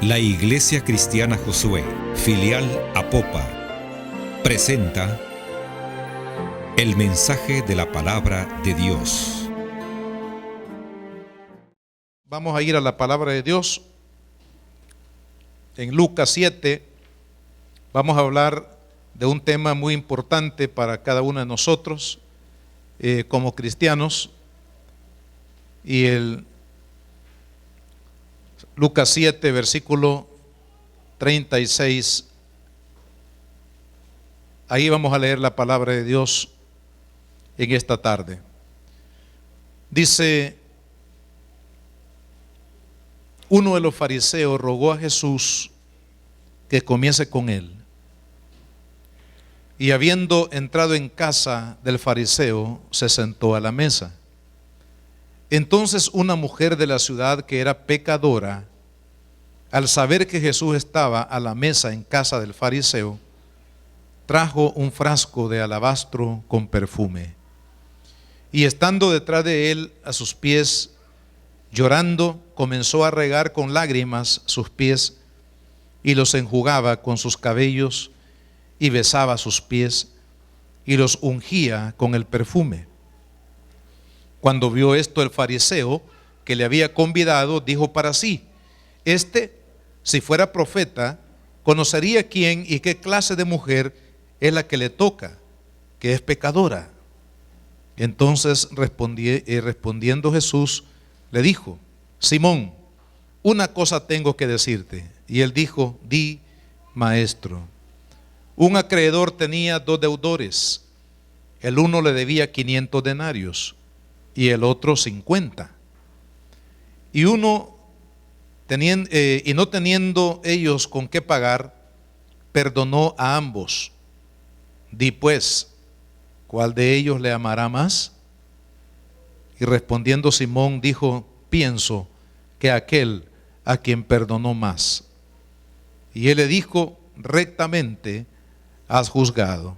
La Iglesia Cristiana Josué, filial Apopa, presenta el mensaje de la palabra de Dios. Vamos a ir a la palabra de Dios. En Lucas 7 vamos a hablar de un tema muy importante para cada uno de nosotros como cristianos. Y el Lucas 7, versículo 36. Ahí vamos a leer la palabra de Dios en esta tarde. Dice: uno de los fariseos rogó a Jesús que comiese con él. Y habiendo entrado en casa del fariseo, se sentó a la mesa. Entonces una mujer de la ciudad que era pecadora, al saber que Jesús estaba a la mesa en casa del fariseo, trajo un frasco de alabastro con perfume. Y estando detrás de él a sus pies, llorando, comenzó a regar con lágrimas sus pies y los enjugaba con sus cabellos y besaba sus pies y los ungía con el perfume. Cuando vio esto el fariseo que le había convidado, dijo para sí: si fuera profeta, conocería quién y qué clase de mujer es la que le toca, que es pecadora. Entonces respondiendo Jesús, le dijo: Simón, una cosa tengo que decirte. Y él dijo: di, maestro. Un acreedor tenía 2 deudores. El uno le debía 500 denarios y el otro 50. Y no teniendo ellos con qué pagar, perdonó a ambos. Di pues, ¿cuál de ellos le amará más? Y respondiendo Simón dijo: pienso que aquel a quien perdonó más. Y él le dijo: rectamente has juzgado.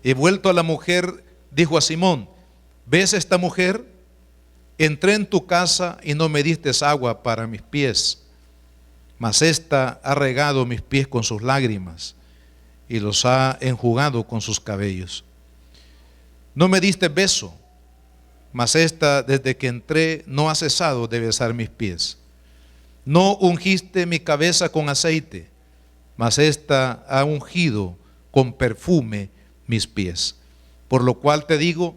Y vuelto a la mujer, dijo a Simón: ¿ves esta mujer? Entré en tu casa y no me diste agua para mis pies, mas ésta ha regado mis pies con sus lágrimas y los ha enjugado con sus cabellos. No me diste beso, mas ésta desde que entré no ha cesado de besar mis pies. No ungiste mi cabeza con aceite, mas ésta ha ungido con perfume mis pies. Por lo cual te digo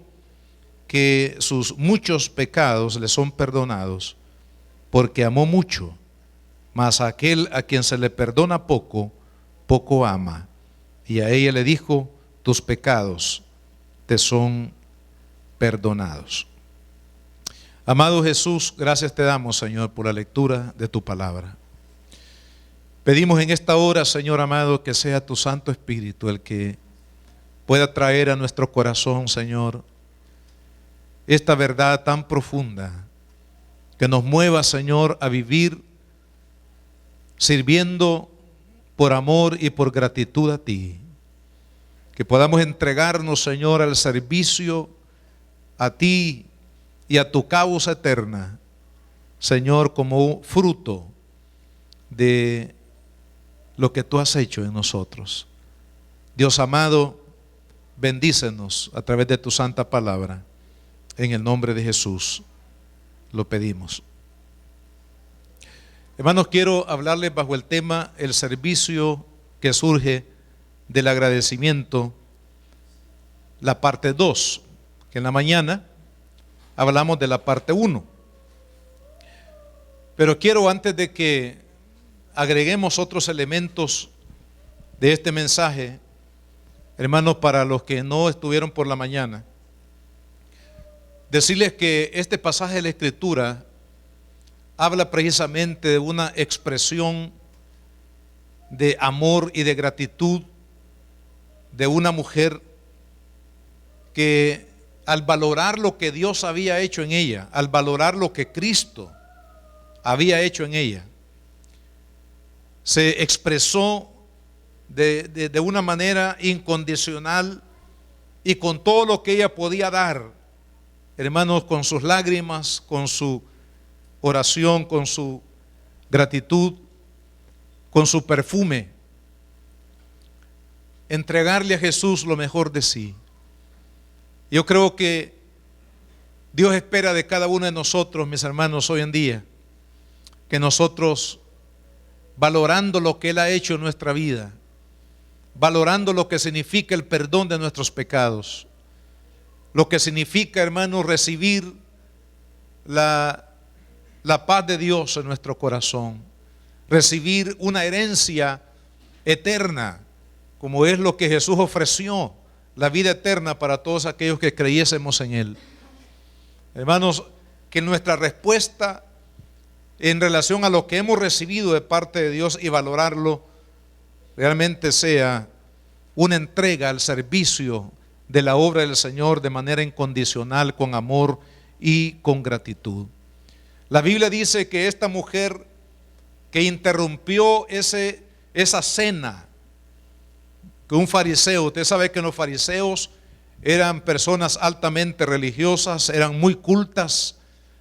que sus muchos pecados le son perdonados, porque amó mucho. Mas a aquel a quien se le perdona poco, poco ama. Y a ella le dijo: tus pecados te son perdonados. Amado Jesús, gracias te damos, Señor, por la lectura de tu palabra. Pedimos en esta hora, Señor amado, que sea tu Santo Espíritu el que pueda traer a nuestro corazón, Señor, esta verdad tan profunda, que nos mueva, Señor, a vivir sirviendo por amor y por gratitud a ti. Que podamos entregarnos, Señor, al servicio a ti y a tu causa eterna, Señor, como fruto de lo que tú has hecho en nosotros. Dios amado, bendícenos a través de tu santa palabra. En el nombre de Jesús lo pedimos. Hermanos, quiero hablarles bajo el tema el servicio que surge del agradecimiento, la parte 2, que en la mañana hablamos de la parte 1. Pero quiero, antes de que agreguemos otros elementos de este mensaje, hermanos, para los que no estuvieron por la mañana, decirles que este pasaje de la Escritura habla precisamente de una expresión de amor y de gratitud de una mujer que, al valorar lo que Dios había hecho en ella, al valorar lo que Cristo había hecho en ella, se expresó de una manera incondicional y con todo lo que ella podía dar, hermanos, con sus lágrimas, con su oración, con su gratitud, con su perfume, entregarle a Jesús lo mejor de sí. Yo creo que Dios espera de cada uno de nosotros, mis hermanos, hoy en día, que nosotros, valorando lo que Él ha hecho en nuestra vida, valorando lo que significa el perdón de nuestros pecados, lo que significa, hermanos, recibir la paz de Dios en nuestro corazón, recibir una herencia eterna, como es lo que Jesús ofreció, la vida eterna para todos aquellos que creyésemos en Él. Hermanos, que nuestra respuesta en relación a lo que hemos recibido de parte de Dios y valorarlo, realmente sea una entrega al servicio de la obra del Señor de manera incondicional, con amor y con gratitud. La Biblia dice que esta mujer que interrumpió esa cena que un fariseo, usted sabe que los fariseos eran personas altamente religiosas, eran muy cultas,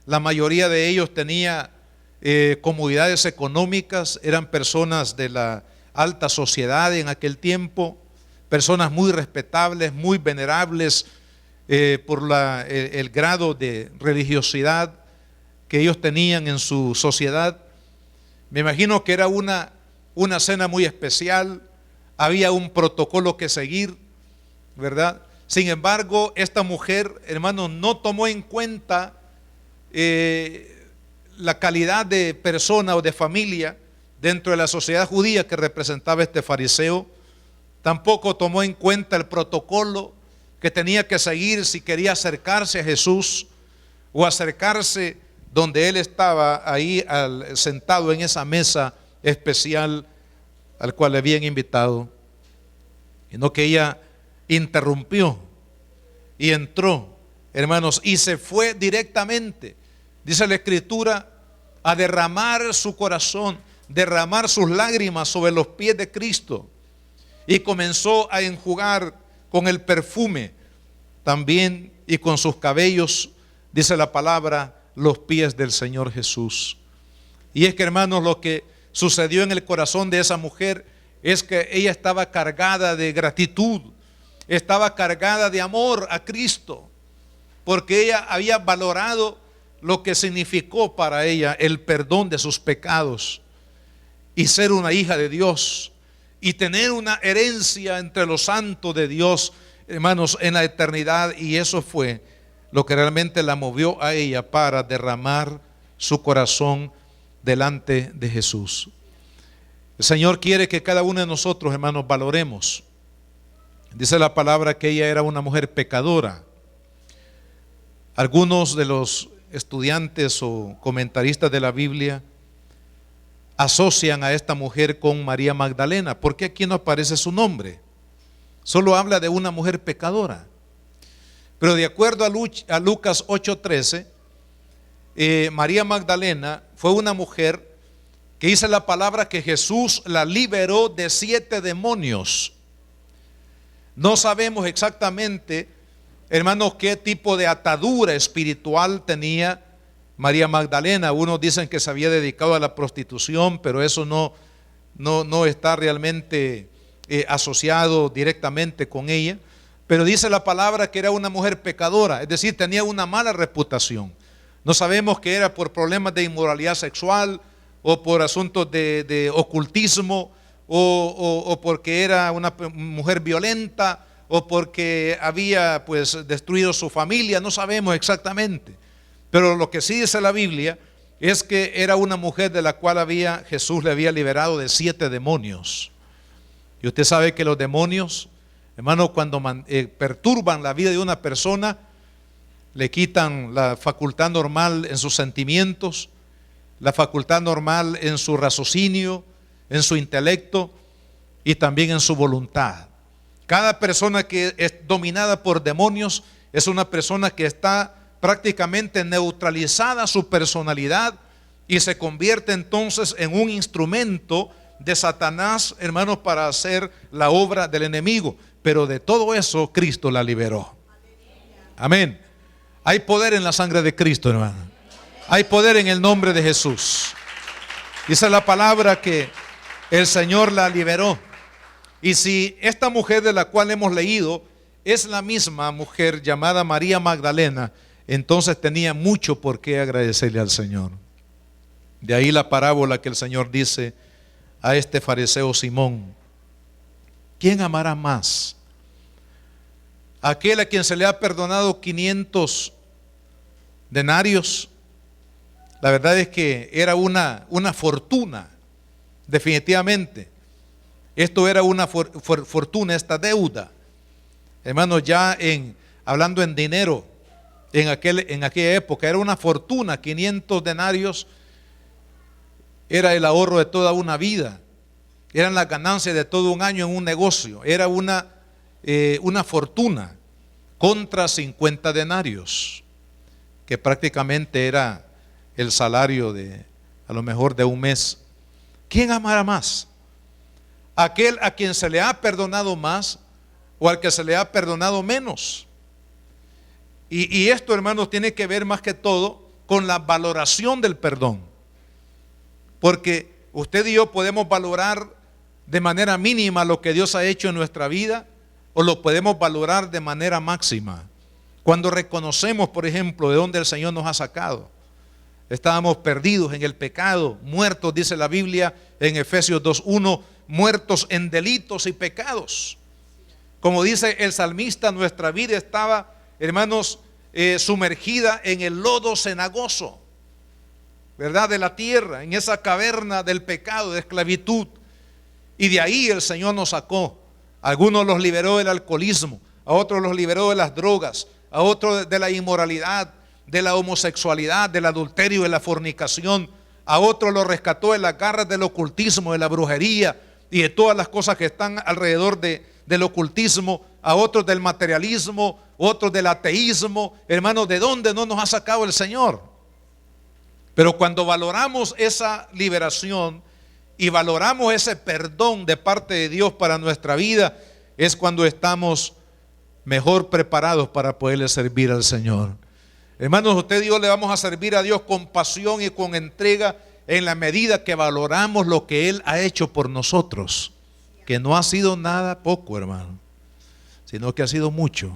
la mayoría de ellos tenía comodidades económicas, eran personas de la alta sociedad en aquel tiempo, personas muy respetables, muy venerables por el grado de religiosidad que ellos tenían en su sociedad. Me imagino que era una cena muy especial, había un protocolo que seguir, ¿verdad? Sin embargo, esta mujer, hermanos, no tomó en cuenta la calidad de persona o de familia dentro de la sociedad judía que representaba este fariseo. Tampoco tomó en cuenta el protocolo que tenía que seguir si quería acercarse a Jesús o acercarse donde Él estaba ahí sentado en esa mesa especial al cual le habían invitado, sino que ella interrumpió y entró, hermanos, y se fue directamente, dice la Escritura, a derramar su corazón, derramar sus lágrimas sobre los pies de Cristo, y comenzó a enjugar con el perfume también y con sus cabellos, dice la palabra, los pies del Señor Jesús. Y es que, hermanos, lo que sucedió en el corazón de esa mujer es que ella estaba cargada de gratitud, estaba cargada de amor a Cristo, porque ella había valorado lo que significó para ella el perdón de sus pecados y ser una hija de Dios y tener una herencia entre los santos de Dios, hermanos, en la eternidad. Y eso fue lo que realmente la movió a ella para derramar su corazón delante de Jesús. El Señor quiere que cada uno de nosotros, hermanos, valoremos. Dice la palabra que ella era una mujer pecadora. Algunos de los estudiantes o comentaristas de la Biblia asocian a esta mujer con María Magdalena. ¿Por qué aquí no aparece su nombre? Solo habla de una mujer pecadora. Pero de acuerdo a Lucas 8:13, María Magdalena fue una mujer que dice la palabra que Jesús la liberó de 7 demonios. No sabemos exactamente, hermanos, qué tipo de atadura espiritual tenía María Magdalena. Unos dicen que se había dedicado a la prostitución, pero eso no está realmente asociado directamente con ella. Pero dice la palabra que era una mujer pecadora, es decir, tenía una mala reputación. No sabemos que era por problemas de inmoralidad sexual o por asuntos de ocultismo o porque era una mujer violenta o porque había pues destruido su familia, no sabemos exactamente. Pero lo que sí dice la Biblia es que era una mujer de la cual Jesús le había liberado de 7 demonios. Y usted sabe que los demonios, hermano, cuando perturban la vida de una persona, le quitan la facultad normal en sus sentimientos, la facultad normal en su raciocinio, en su intelecto y también en su voluntad. Cada persona que es dominada por demonios es una persona que está prácticamente neutralizada su personalidad y se convierte entonces en un instrumento de Satanás, hermanos, para hacer la obra del enemigo. Pero de todo eso Cristo la liberó. Amén. Hay poder en la sangre de Cristo, hermano. Hay poder en el nombre de Jesús. Dice la palabra que el Señor la liberó. Y si esta mujer de la cual hemos leído es la misma mujer llamada María Magdalena, entonces tenía mucho por qué agradecerle al Señor. De ahí la parábola que el Señor dice a este fariseo Simón: ¿quién amará más? ¿Aquel a quien se le ha perdonado 500 denarios? La verdad es que era una fortuna, definitivamente. Esto era una fortuna, esta deuda. Hermanos, hablando en dinero, en aquella época era una fortuna. 500 denarios era el ahorro de toda una vida. Eran las ganancias de todo un año en un negocio. Era una fortuna contra 50 denarios, que prácticamente era el salario a lo mejor de un mes. ¿Quién amará más? ¿Aquel a quien se le ha perdonado más o al que se le ha perdonado menos? Y esto, hermanos, tiene que ver más que todo con la valoración del perdón. Porque usted y yo podemos valorar de manera mínima lo que Dios ha hecho en nuestra vida, o lo podemos valorar de manera máxima. Cuando reconocemos, por ejemplo, de dónde el Señor nos ha sacado. Estábamos perdidos en el pecado, muertos, dice la Biblia en Efesios 2:1, muertos en delitos y pecados. Como dice el salmista, nuestra vida estaba, hermanos, sumergida en el lodo cenagoso, ¿verdad?, de la tierra, en esa caverna del pecado, de esclavitud. Y de ahí el Señor nos sacó. A algunos los liberó del alcoholismo, a otros los liberó de las drogas, a otros de la inmoralidad, de la homosexualidad, del adulterio, de la fornicación. A otros los rescató de las garras del ocultismo, de la brujería y de todas las cosas que están alrededor del ocultismo. A otros del materialismo, otros del ateísmo. Hermanos, ¿de dónde no nos ha sacado el Señor? Pero cuando valoramos esa liberación y valoramos ese perdón de parte de Dios para nuestra vida, es cuando estamos mejor preparados para poderle servir al Señor. Hermanos, usted y yo le vamos a servir a Dios con pasión y con entrega en la medida que valoramos lo que Él ha hecho por nosotros, que no ha sido nada poco, hermano, sino que ha sido mucho.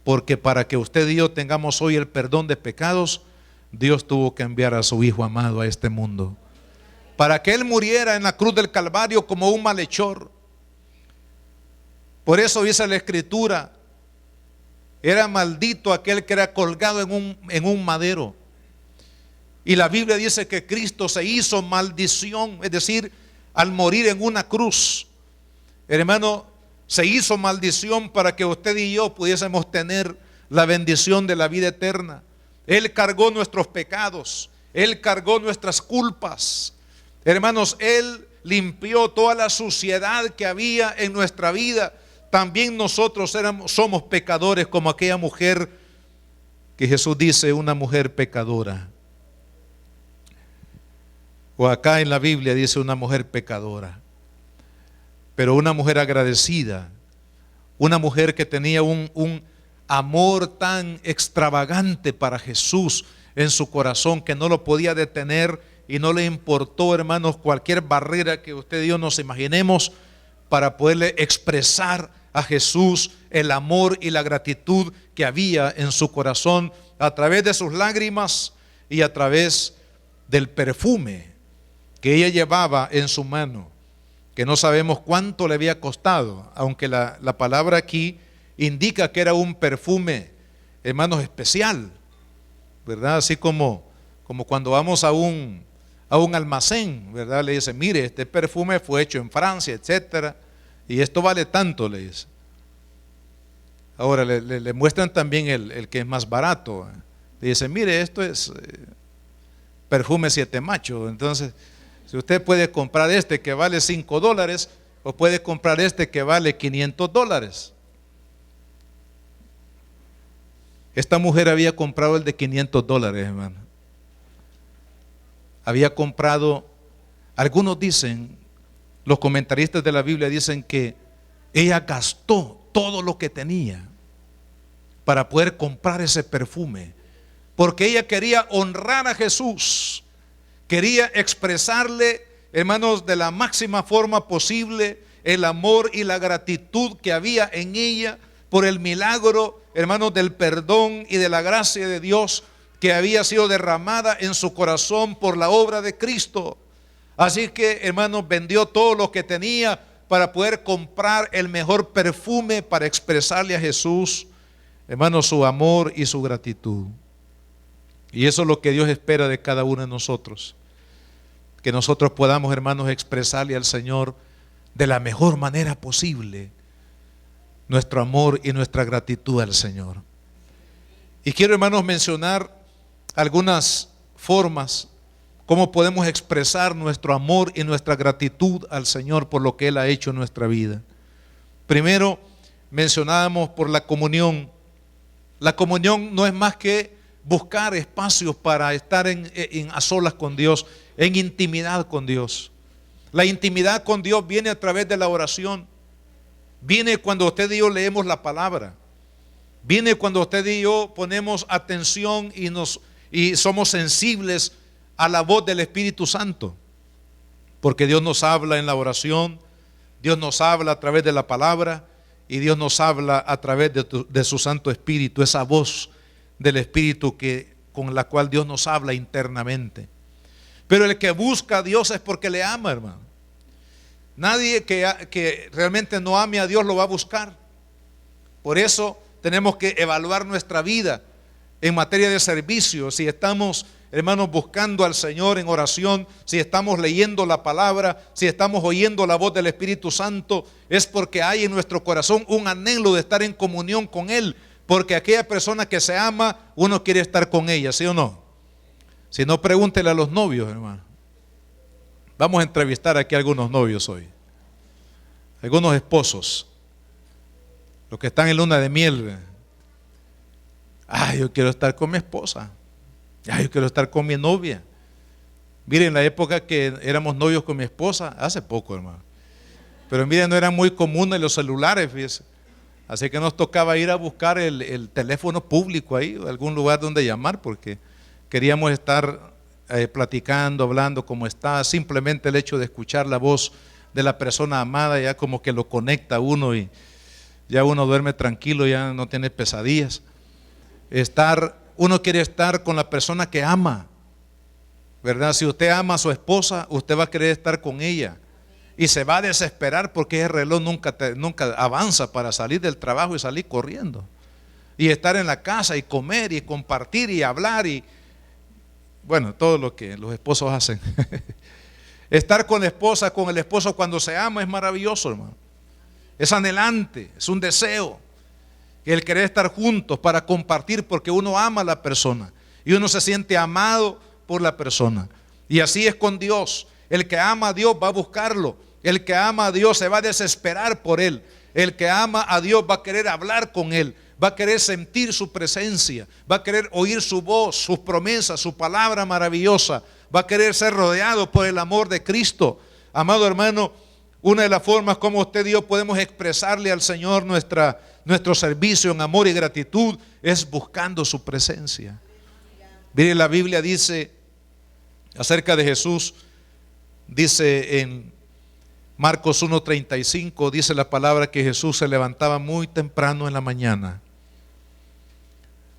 Porque para que usted y yo tengamos hoy el perdón de pecados, Dios tuvo que enviar a su Hijo amado a este mundo, para que Él muriera en la cruz del Calvario como un malhechor. Por eso dice la Escritura: era maldito aquel que era colgado en un madero. Y la Biblia dice que Cristo se hizo maldición, es decir, al morir en una cruz, hermano, se hizo maldición para que usted y yo pudiésemos tener la bendición de la vida eterna. Él cargó nuestros pecados, Él cargó nuestras culpas. Hermanos, Él limpió toda la suciedad que había en nuestra vida. También nosotros somos pecadores, como aquella mujer que Jesús dice, una mujer pecadora. O acá en la Biblia dice una mujer pecadora, pero una mujer agradecida, una mujer que tenía un amor tan extravagante para Jesús en su corazón que no lo podía detener y no le importó, hermanos, cualquier barrera que usted y yo nos imaginemos para poderle expresar a Jesús el amor y la gratitud que había en su corazón a través de sus lágrimas y a través del perfume que ella llevaba en su mano, que no sabemos cuánto le había costado, aunque la palabra aquí indica que era un perfume, hermanos, especial, ¿verdad? Así como cuando vamos a un almacén, ¿verdad? Le dicen, mire, este perfume fue hecho en Francia, etcétera, y esto vale tanto, le dice. Ahora le muestran también el que es más barato. Le dicen, mire, esto es perfume 7 machos. Entonces, si usted puede comprar este que vale $5, o puede comprar este que vale $500. Esta mujer había comprado el de $500, hermano. Había comprado, algunos dicen, los comentaristas de la Biblia dicen que ella gastó todo lo que tenía para poder comprar ese perfume, porque ella quería honrar a Jesús, quería expresarle hermanos, de la máxima forma posible el amor y la gratitud que había en ella por el milagro, hermanos, del perdón y de la gracia de Dios que había sido derramada en su corazón por la obra de Cristo. Así que, hermanos, vendió todo lo que tenía para poder comprar el mejor perfume para expresarle a Jesús, hermanos, su amor y su gratitud. Y eso es lo que Dios espera de cada uno de nosotros, que nosotros podamos, hermanos, expresarle al Señor de la mejor manera posible nuestro amor y nuestra gratitud al Señor. Y quiero, hermanos, mencionar algunas formas cómo podemos expresar nuestro amor y nuestra gratitud al Señor por lo que Él ha hecho en nuestra vida. Primero, mencionábamos por la comunión. La comunión no es más que buscar espacios para estar a solas con Dios, en intimidad con Dios. La intimidad con Dios viene a través de la oración. Viene cuando usted y yo leemos la palabra. Viene cuando usted y yo ponemos atención y somos sensibles a la voz del Espíritu Santo. Porque Dios nos habla en la oración, Dios nos habla a través de la palabra y Dios nos habla a través de su Santo Espíritu, esa voz del Espíritu con la cual Dios nos habla internamente. Pero el que busca a Dios es porque le ama, hermano. Nadie que realmente no ame a Dios lo va a buscar. Por eso tenemos que evaluar nuestra vida en materia de servicio. Si estamos, hermanos, buscando al Señor en oración, si estamos leyendo la palabra, si estamos oyendo la voz del Espíritu Santo, es porque hay en nuestro corazón un anhelo de estar en comunión con Él. Porque aquella persona que se ama, uno quiere estar con ella, ¿sí o no? Si no, pregúntele a los novios, hermano. Vamos a entrevistar aquí a algunos novios hoy, algunos esposos, los que están en luna de miel. Yo quiero estar con mi esposa. Yo quiero estar con mi novia. Miren, la época que éramos novios con mi esposa, hace poco, hermano. Pero miren, no eran muy comunes los celulares, fíjense. Así que nos tocaba ir a buscar el teléfono público ahí, algún lugar donde llamar, porque queríamos estar platicando, hablando como está. Simplemente el hecho de escuchar la voz de la persona amada ya como que lo conecta a uno y ya uno duerme tranquilo, ya no tiene pesadillas. Uno quiere estar con la persona que ama, ¿verdad? Si usted ama a su esposa, usted va a querer estar con ella y se va a desesperar porque ese reloj nunca avanza para salir del trabajo y salir corriendo y estar en la casa y comer y compartir y hablar y bueno, todo lo que los esposos hacen. Estar con la esposa, con el esposo cuando se ama es maravilloso, hermano. Es anhelante, es un deseo. El querer estar juntos para compartir porque uno ama a la persona y uno se siente amado por la persona. Y así es con Dios. El que ama a Dios va a buscarlo. El que ama a Dios se va a desesperar por Él. El que ama a Dios va a querer hablar con Él. Va a querer sentir su presencia. Va a querer oír su voz, sus promesas, su palabra maravillosa. Va a querer ser rodeado por el amor de Cristo. Amado hermano, una de las formas como usted y yo podemos expresarle al Señor nuestro servicio en amor y gratitud es buscando su presencia. Mire, la Biblia dice acerca de Jesús, dice en Marcos 1:35, dice la palabra que Jesús se levantaba muy temprano en la mañana.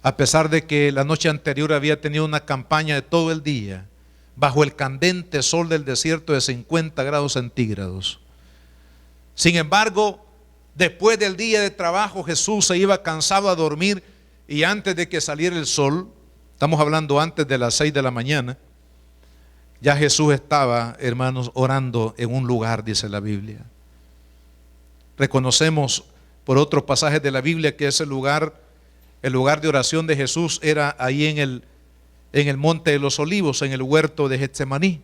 A pesar de que la noche anterior había tenido una campaña de todo el día, bajo el candente sol del desierto de 50 grados centígrados. Sin embargo, después del día de trabajo, Jesús se iba cansado a dormir y antes de que saliera el sol, estamos hablando antes de las 6 de la mañana, ya Jesús estaba, hermanos, orando en un lugar, dice la Biblia. Reconocemos por otros pasajes de la Biblia que ese lugar, el lugar de oración de Jesús era ahí en el monte de los olivos, en el huerto de Getsemaní.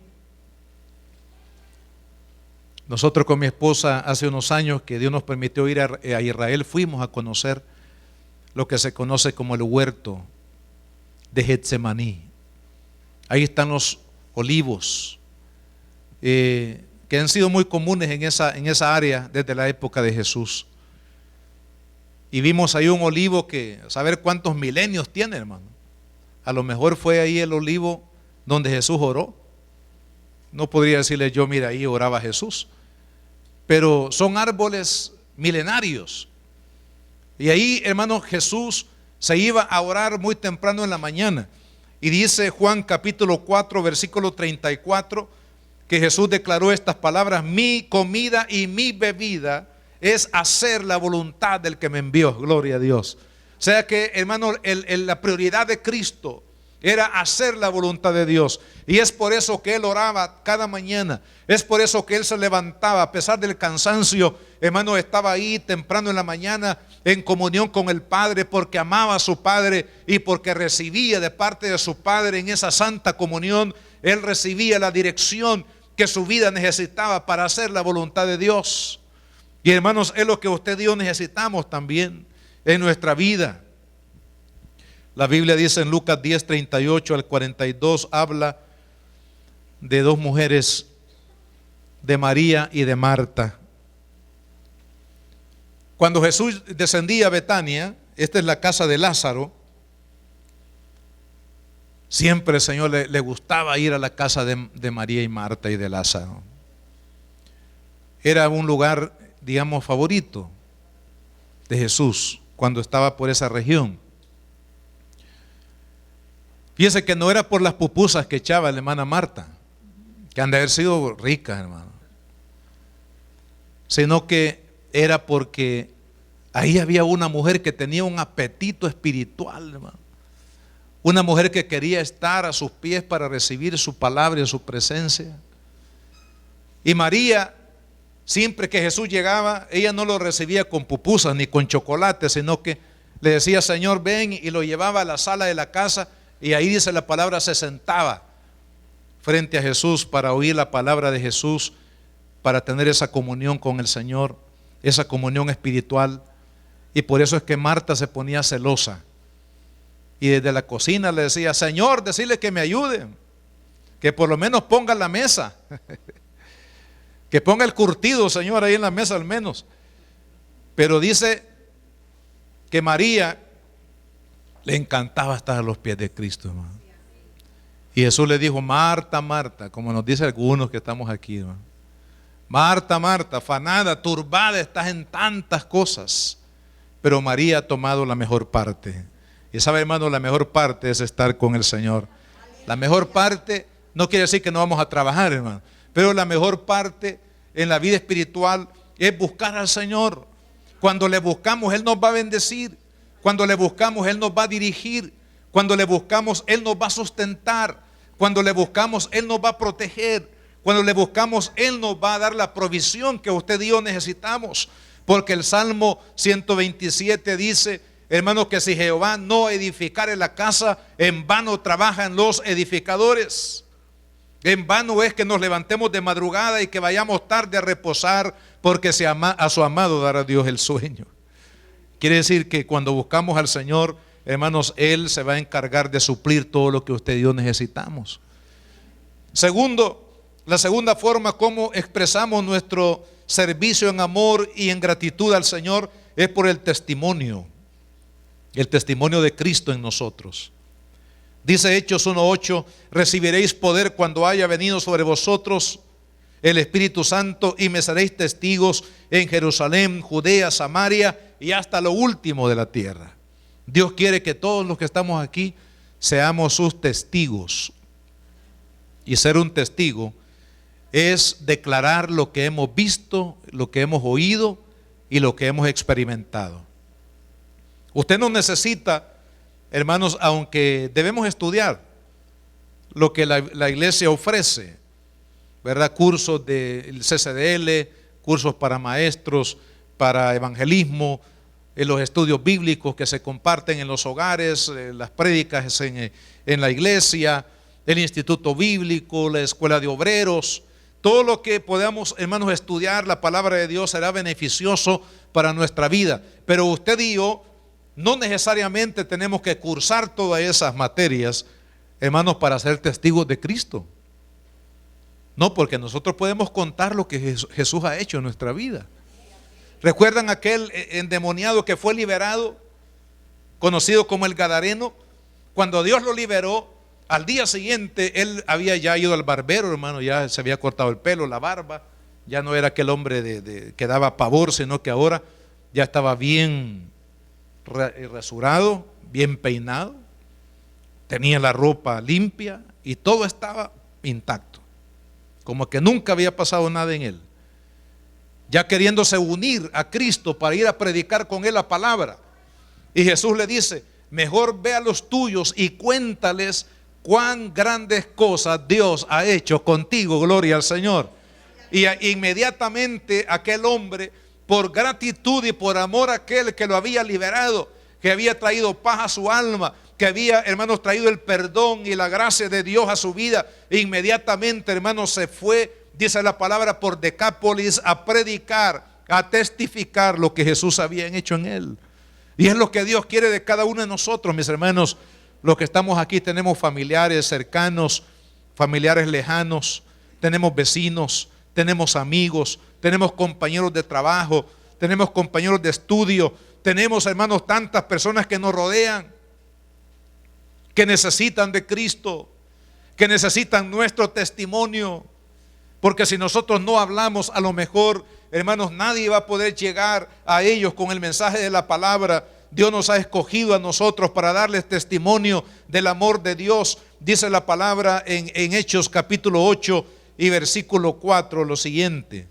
Nosotros con mi esposa hace unos años que Dios nos permitió ir a Israel, fuimos a conocer lo que se conoce como el huerto de Getsemaní. Ahí están los olivos que han sido muy comunes en esa área desde la época de Jesús. Y vimos ahí un olivo que, saber cuántos milenios tiene, hermano. A lo mejor fue ahí el olivo donde Jesús oró. No podría decirle yo, mira, ahí oraba Jesús. Pero son árboles milenarios. Y ahí, hermano, Jesús se iba a orar muy temprano en la mañana. Y dice Juan capítulo 4, versículo 34, que Jesús declaró estas palabras: mi comida y mi bebida es hacer la voluntad del que me envió. Gloria a Dios. O sea que, hermano, la prioridad de Cristo era hacer la voluntad de Dios. Y es por eso que Él oraba cada mañana. Es por eso que Él se levantaba a pesar del cansancio. Hermano, estaba ahí temprano en la mañana en comunión con el Padre, porque amaba a su Padre y porque recibía de parte de su Padre en esa santa comunión. Él recibía la dirección que su vida necesitaba para hacer la voluntad de Dios. Y hermanos, es lo que usted y yo necesitamos también en nuestra vida. La Biblia dice en Lucas 10, 38 al 42, habla de dos mujeres, de María y de Marta. Cuando Jesús descendía a Betania, esta es la casa de Lázaro, siempre el Señor le gustaba ir a la casa de María y Marta y de Lázaro. Era un lugar, digamos, favorito de Jesús cuando estaba por esa región. Fíjense que no era por las pupusas que echaba la hermana Marta, que han de haber sido ricas, hermano, sino que era porque ahí había una mujer que tenía un apetito espiritual, hermano. Una mujer que quería estar a sus pies para recibir su palabra y su presencia. Y María, siempre que Jesús llegaba, ella no lo recibía con pupusas ni con chocolate, sino que le decía: Señor, ven, y lo llevaba a la sala de la casa. Y ahí dice la palabra, se sentaba frente a Jesús para oír la palabra de Jesús, para tener esa comunión con el Señor, esa comunión espiritual. Y por eso es que Marta se ponía celosa. Y desde la cocina le decía: Señor, decirle que me ayude, que por lo menos ponga la mesa, que ponga el curtido, Señor, ahí en la mesa al menos. Pero dice que María le encantaba estar a los pies de Cristo, hermano. Y Jesús le dijo: Marta, Marta, como nos dice algunos que estamos aquí, hermano. Marta, Marta, afanada, turbada estás en tantas cosas, pero María ha tomado la mejor parte. Y sabe, hermano, la mejor parte es estar con el Señor. La mejor parte no quiere decir que no vamos a trabajar, hermano, pero la mejor parte en la vida espiritual es buscar al Señor. Cuando le buscamos, Él nos va a bendecir. Cuando le buscamos, Él nos va a dirigir. Cuando le buscamos, Él nos va a sustentar. Cuando le buscamos, Él nos va a proteger. Cuando le buscamos, Él nos va a dar la provisión que usted y yo necesitamos. Porque el Salmo 127 dice, hermanos, que si Jehová no edificare la casa, en vano trabajan los edificadores. En vano es que nos levantemos de madrugada y que vayamos tarde a reposar, porque a su amado dará Dios el sueño. Quiere decir que cuando buscamos al Señor, hermanos, Él se va a encargar de suplir todo lo que usted y yo necesitamos. Segundo, la segunda forma como expresamos nuestro servicio en amor y en gratitud al Señor es por el testimonio de Cristo en nosotros. Dice Hechos 1:8: recibiréis poder cuando haya venido sobre vosotros el Espíritu Santo, y me seréis testigos en Jerusalén, Judea, Samaria y hasta lo último de la tierra. Dios quiere que todos los que estamos aquí seamos sus testigos. Y ser un testigo es declarar lo que hemos visto, lo que hemos oído y lo que hemos experimentado. Usted no necesita, hermanos, aunque debemos estudiar lo que la iglesia ofrece, ¿verdad? Cursos del CCDL, cursos para maestros, para evangelismo, en los estudios bíblicos que se comparten en los hogares, las prédicas en la iglesia, el instituto bíblico, la escuela de obreros. Todo lo que podamos, hermanos, estudiar la palabra de Dios será beneficioso para nuestra vida. Pero usted y yo no necesariamente tenemos que cursar todas esas materias, hermanos, para ser testigos de Cristo. No, porque nosotros podemos contar lo que Jesús ha hecho en nuestra vida. ¿Recuerdan aquel endemoniado que fue liberado, conocido como el Gadareno? Cuando Dios lo liberó, Al día siguiente él había ya ido al barbero, hermano, ya se había cortado el pelo, la barba, ya no era aquel hombre que daba pavor, sino que ahora ya estaba bien rasurado, bien peinado, tenía la ropa limpia y todo estaba intacto, como que nunca había pasado nada en él, ya queriéndose unir a Cristo para ir a predicar con él la palabra. Y Jesús le dice: mejor ve a los tuyos y cuéntales cuán grandes cosas Dios ha hecho contigo, gloria al Señor. Y inmediatamente aquel hombre, por gratitud y por amor a aquel que lo había liberado, que había traído paz a su alma, que había, hermanos, traído el perdón y la gracia de Dios a su vida, inmediatamente, hermanos, se fue, dice la palabra, por Decápolis a predicar, a testificar lo que Jesús había hecho en él. Y es lo que Dios quiere de cada uno de nosotros, mis hermanos. Los que estamos aquí tenemos familiares cercanos, familiares lejanos, tenemos vecinos, tenemos amigos, tenemos compañeros de trabajo, tenemos compañeros de estudio, tenemos, hermanos, tantas personas que nos rodean, que necesitan de Cristo, que necesitan nuestro testimonio. Porque si nosotros no hablamos, a lo mejor, hermanos, nadie va a poder llegar a ellos con el mensaje de la palabra. Dios nos ha escogido a nosotros para darles testimonio del amor de Dios. Dice la palabra en Hechos capítulo 8 y versículo 4 lo siguiente.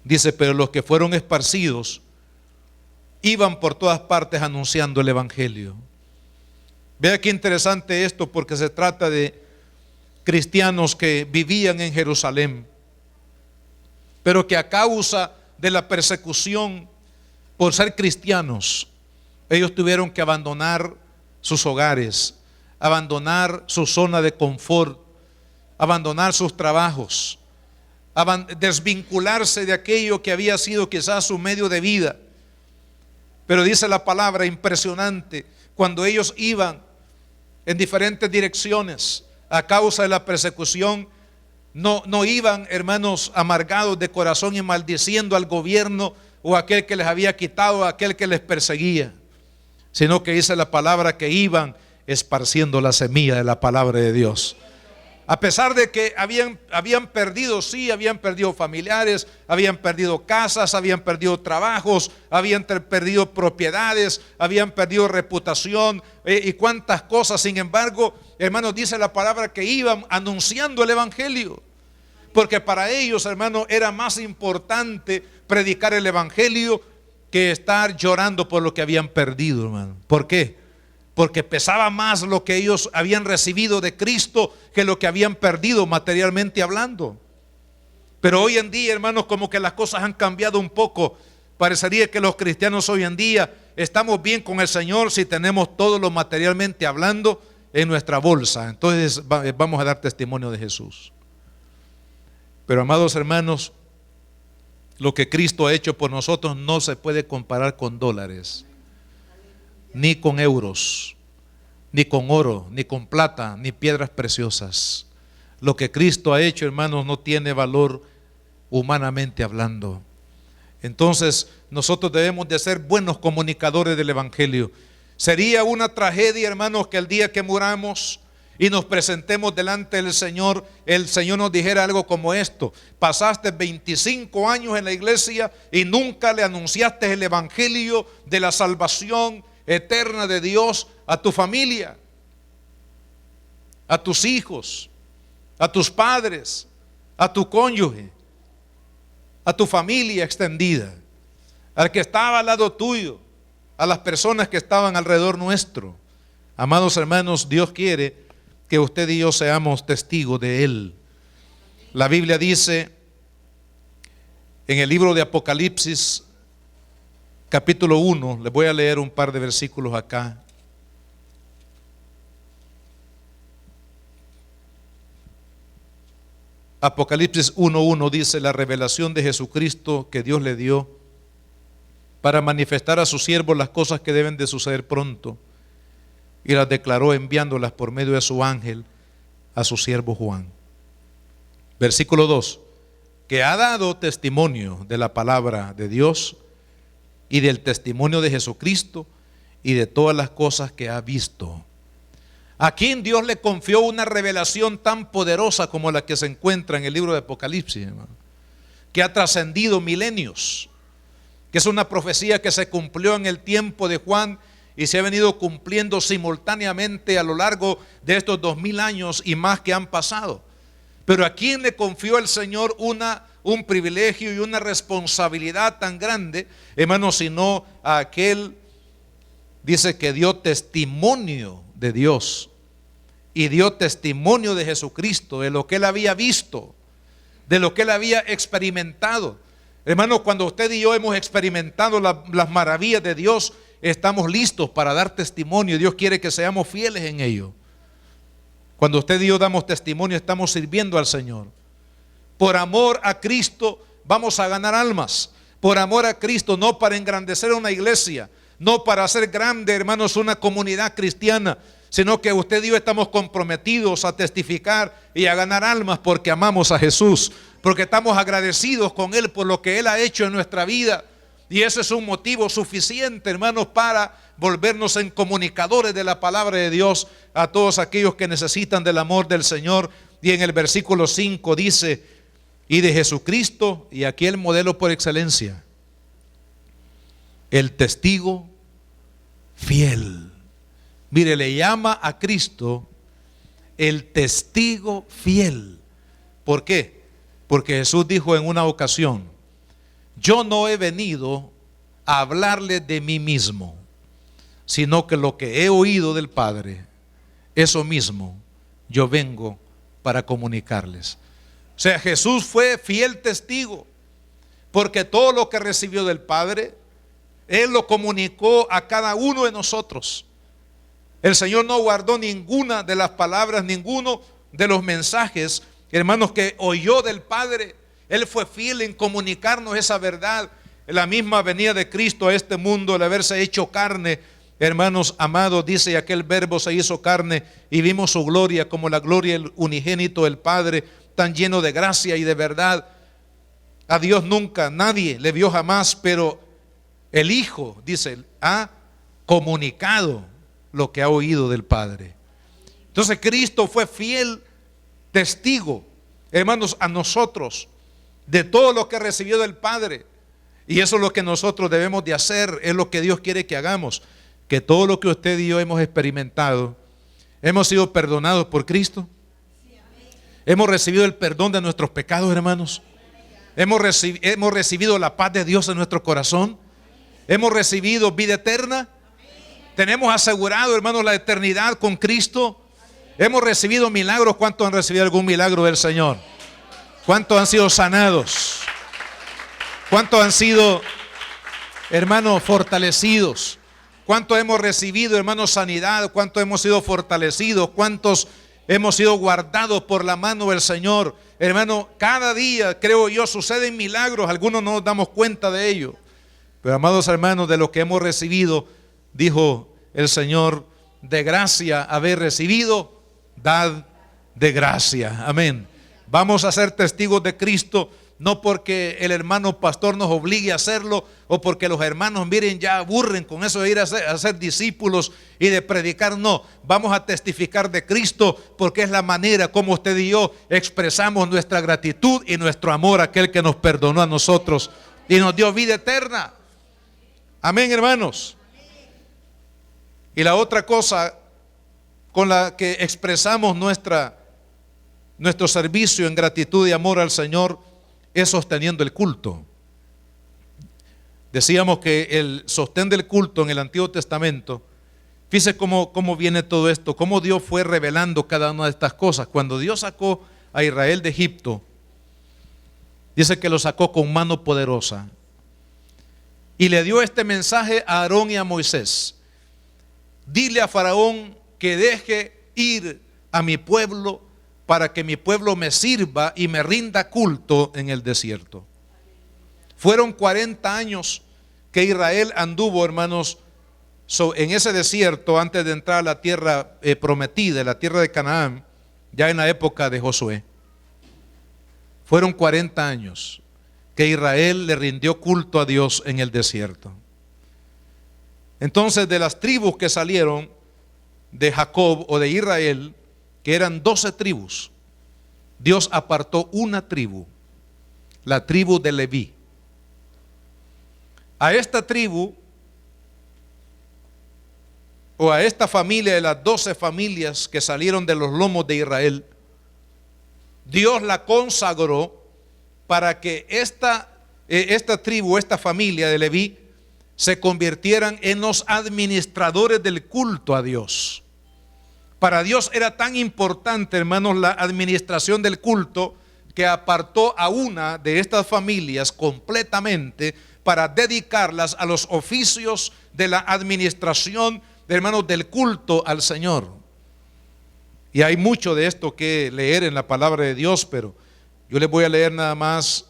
Dice: pero los que fueron esparcidos iban por todas partes anunciando el evangelio. Vea qué interesante esto, porque se trata de cristianos que vivían en Jerusalén, pero que a causa de la persecución por ser cristianos, ellos tuvieron que abandonar sus hogares, abandonar su zona de confort, abandonar sus trabajos, desvincularse de aquello que había sido quizás su medio de vida. Pero dice la palabra impresionante, cuando ellos iban en diferentes direcciones a causa de la persecución, no iban, hermanos, amargados de corazón y maldiciendo al gobierno o a aquel que les había quitado, a aquel que les perseguía, sino que dice la palabra que iban esparciendo la semilla de la palabra de Dios. A pesar de que habían perdido, sí, habían perdido familiares, habían perdido casas, habían perdido trabajos, habían perdido propiedades, habían perdido reputación y cuántas cosas. Sin embargo, hermanos, dice la palabra que iban anunciando el evangelio, porque para ellos, hermanos, era más importante predicar el evangelio que estar llorando por lo que habían perdido, hermano. ¿Por qué? Porque pesaba más lo que ellos habían recibido de Cristo que lo que habían perdido materialmente hablando. Pero hoy en día, hermanos, como que las cosas han cambiado un poco. Parecería que los cristianos hoy en día estamos bien con el Señor si tenemos todo lo materialmente hablando en nuestra bolsa. Entonces vamos a dar testimonio de Jesús. Pero, amados hermanos, lo que Cristo ha hecho por nosotros no se puede comparar con dólares, ni con euros, ni con oro, ni con plata, ni piedras preciosas. Lo que Cristo ha hecho, hermanos, no tiene valor humanamente hablando. Entonces, nosotros debemos de ser buenos comunicadores del evangelio. Sería una tragedia, hermanos, que el día que muramos y nos presentemos delante del Señor, el Señor nos dijera algo como esto: pasaste 25 años en la iglesia y nunca le anunciaste el evangelio de la salvación eterna de Dios a tu familia, a tus hijos, a tus padres, a tu cónyuge, a tu familia extendida, al que estaba al lado tuyo, a las personas que estaban alrededor nuestro. Amados hermanos, Dios quiere que usted y yo seamos testigos de Él. La Biblia dice en el libro de Apocalipsis capítulo 1, les voy a leer un par de versículos acá. Apocalipsis 1:1 dice: la revelación de Jesucristo que Dios le dio para manifestar a sus siervos las cosas que deben de suceder pronto, y las declaró enviándolas por medio de su ángel a su siervo Juan. Versículo 2: que ha dado testimonio de la palabra de Dios y del testimonio de Jesucristo y de todas las cosas que ha visto. ¿A quién Dios le confió una revelación tan poderosa como la que se encuentra en el libro de Apocalipsis, hermano? Que ha trascendido milenios, que es una profecía que se cumplió en el tiempo de Juan y se ha venido cumpliendo simultáneamente a lo largo de estos 2000 años y más que han pasado. Pero ¿a quién le confió el Señor un privilegio y una responsabilidad tan grande, hermano, sino a aquel, dice, que dio testimonio de Dios y dio testimonio de Jesucristo, de lo que él había visto, de lo que él había experimentado? Hermano, cuando usted y yo hemos experimentado las maravillas de Dios, estamos listos para dar testimonio. Dios quiere que seamos fieles en ello. Cuando usted y yo damos testimonio, estamos sirviendo al Señor. Por amor a Cristo vamos a ganar almas. Por amor a Cristo, no para engrandecer una iglesia, no para hacer grande, hermanos, una comunidad cristiana, sino que usted y yo estamos comprometidos a testificar y a ganar almas porque amamos a Jesús, porque estamos agradecidos con Él por lo que Él ha hecho en nuestra vida. Y ese es un motivo suficiente, hermanos, para volvernos en comunicadores de la palabra de Dios a todos aquellos que necesitan del amor del Señor. Y en el versículo 5 dice: y de Jesucristo, y aquí el modelo por excelencia, el testigo fiel. Mire, le llama a Cristo el testigo fiel. ¿Por qué? Porque Jesús dijo en una ocasión: yo no he venido a hablarle de mí mismo, sino que lo que he oído del Padre, eso mismo yo vengo para comunicarles. O sea, Jesús fue fiel testigo, porque todo lo que recibió del Padre, Él lo comunicó a cada uno de nosotros. El Señor no guardó ninguna de las palabras, ninguno de los mensajes, hermanos, que oyó del Padre. Él fue fiel en comunicarnos esa verdad. La misma venida de Cristo a este mundo, el haberse hecho carne, hermanos amados, dice: y aquel verbo se hizo carne y vimos su gloria como la gloria del unigénito del Padre, tan lleno de gracia y de verdad. A Dios nunca, nadie le vio jamás, pero el Hijo, dice, ha comunicado lo que ha oído del Padre. Entonces Cristo fue fiel testigo, hermanos, a nosotros de todo lo que recibió del Padre. Y eso es lo que nosotros debemos de hacer, es lo que Dios quiere que hagamos. Que todo lo que usted y yo hemos experimentado, hemos sido perdonados por Cristo. Hemos recibido el perdón de nuestros pecados, hermanos. Hemos recibido la paz de Dios en nuestro corazón. Hemos recibido vida eterna. Tenemos asegurado, hermanos, la eternidad con Cristo. Hemos recibido milagros. ¿Cuántos han recibido algún milagro del Señor? ¿Cuántos han sido sanados? ¿Cuántos han sido, hermanos, fortalecidos? ¿Cuántos hemos recibido, hermanos, sanidad? ¿Cuántos hemos sido fortalecidos? ¿Cuántos hemos sido guardados por la mano del Señor? Hermano, cada día, creo yo, suceden milagros. Algunos no nos damos cuenta de ello. Pero, amados hermanos, de lo que hemos recibido, dijo el Señor: de gracia haber recibido, dad de gracia. Amén. Vamos a ser testigos de Cristo, no porque el hermano pastor nos obligue a hacerlo, o porque los hermanos, miren, ya aburren con eso de ir a ser discípulos y de predicar. No, vamos a testificar de Cristo, porque es la manera como usted y yo expresamos nuestra gratitud y nuestro amor a aquel que nos perdonó a nosotros y nos dio vida eterna. Amén, hermanos. Y la otra cosa con la que expresamos nuestro servicio en gratitud y amor al Señor es sosteniendo el culto. Decíamos que el sostén del culto en el Antiguo Testamento, fíjese cómo viene todo esto, cómo Dios fue revelando cada una de estas cosas. Cuando Dios sacó a Israel de Egipto, dice que lo sacó con mano poderosa y le dio este mensaje a Aarón y a Moisés: dile a Faraón que deje ir a mi pueblo para que mi pueblo me sirva y me rinda culto en el desierto. Fueron 40 años que Israel anduvo, hermanos, en ese desierto antes de entrar a la tierra prometida, la tierra de Canaán, ya en la época de Josué. Fueron 40 años que Israel le rindió culto a Dios en el desierto. Entonces, de las tribus que salieron, de Jacob o de Israel, que eran 12 tribus, Dios apartó una tribu, la tribu de Leví. A esta tribu, o a esta familia de las 12 familias que salieron de los lomos de Israel, Dios la consagró para que esta tribu, esta familia de Leví, se convirtieran en los administradores del culto a Dios. Para Dios era tan importante, hermanos, la administración del culto, que apartó a una de estas familias completamente para dedicarlas a los oficios de la administración, hermanos, del culto al Señor. Y hay mucho de esto que leer en la palabra de Dios, pero yo les voy a leer nada más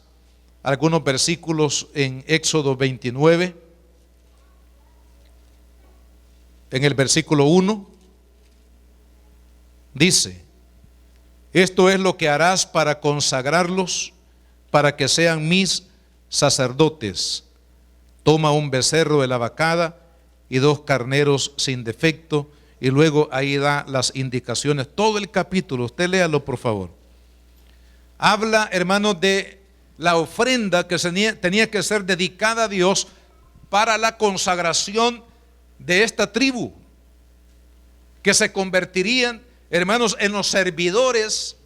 algunos versículos en Éxodo 29, en el versículo 1, dice: esto es lo que harás para consagrarlos, para que sean mis sacerdotes. Toma un becerro de la vacada y 2 carneros sin defecto. Y luego ahí da las indicaciones, todo el capítulo, usted léalo por favor. Habla, hermanos, de la ofrenda que tenía que ser dedicada a Dios para la consagración de esta tribu, que se convertirían, hermanos, en los servidores,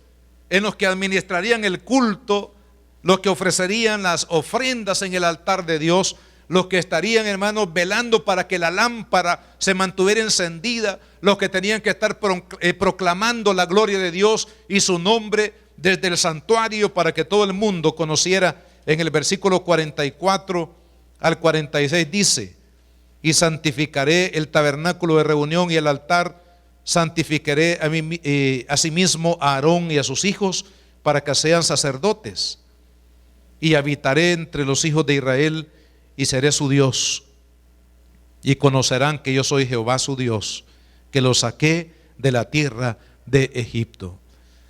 en los que administrarían el culto, los que ofrecerían las ofrendas en el altar de Dios, los que estarían, hermanos, velando para que la lámpara se mantuviera encendida, los que tenían que estar proclamando la gloria de Dios y su nombre desde el santuario para que todo el mundo conociera. En el versículo 44 al 46 dice: y santificaré el tabernáculo de reunión y el altar, santificaré asimismo a Aarón y a sus hijos para que sean sacerdotes, y habitaré entre los hijos de Israel y seré su Dios, y conocerán que yo soy Jehová su Dios, que los saqué de la tierra de Egipto.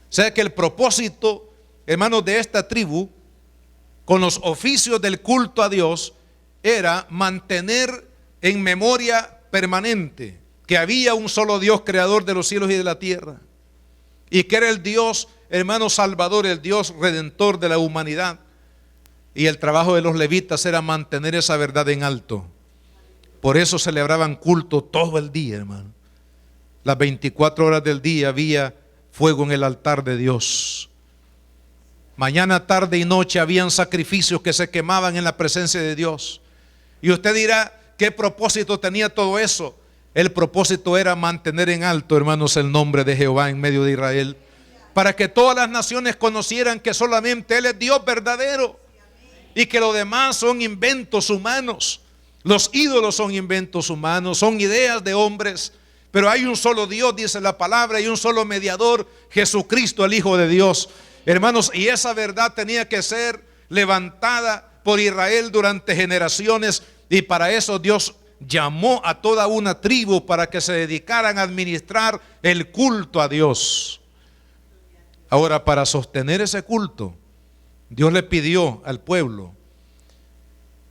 O sea que el propósito, hermanos, de esta tribu con los oficios del culto a Dios era mantener en memoria permanente que había un solo Dios, creador de los cielos y de la tierra, y que era el Dios, hermano, salvador, el Dios redentor de la humanidad. Y el trabajo de los levitas era mantener esa verdad en alto. Por eso celebraban culto todo el día, hermano. Las 24 horas del día había fuego en el altar de Dios. Mañana, tarde y noche habían sacrificios que se quemaban en la presencia de Dios. Y usted dirá, ¿qué propósito tenía todo eso? El propósito era mantener en alto, hermanos, el nombre de Jehová en medio de Israel, para que todas las naciones conocieran que solamente Él es Dios verdadero y que lo demás son inventos humanos. Los ídolos son inventos humanos, son ideas de hombres, pero hay un solo Dios, dice la palabra, y un solo mediador, Jesucristo, el Hijo de Dios. Hermanos, y esa verdad tenía que ser levantada por Israel durante generaciones, y para eso Dios llamó a toda una tribu para que se dedicaran a administrar el culto a Dios. Ahora, para sostener ese culto, Dios le pidió al pueblo,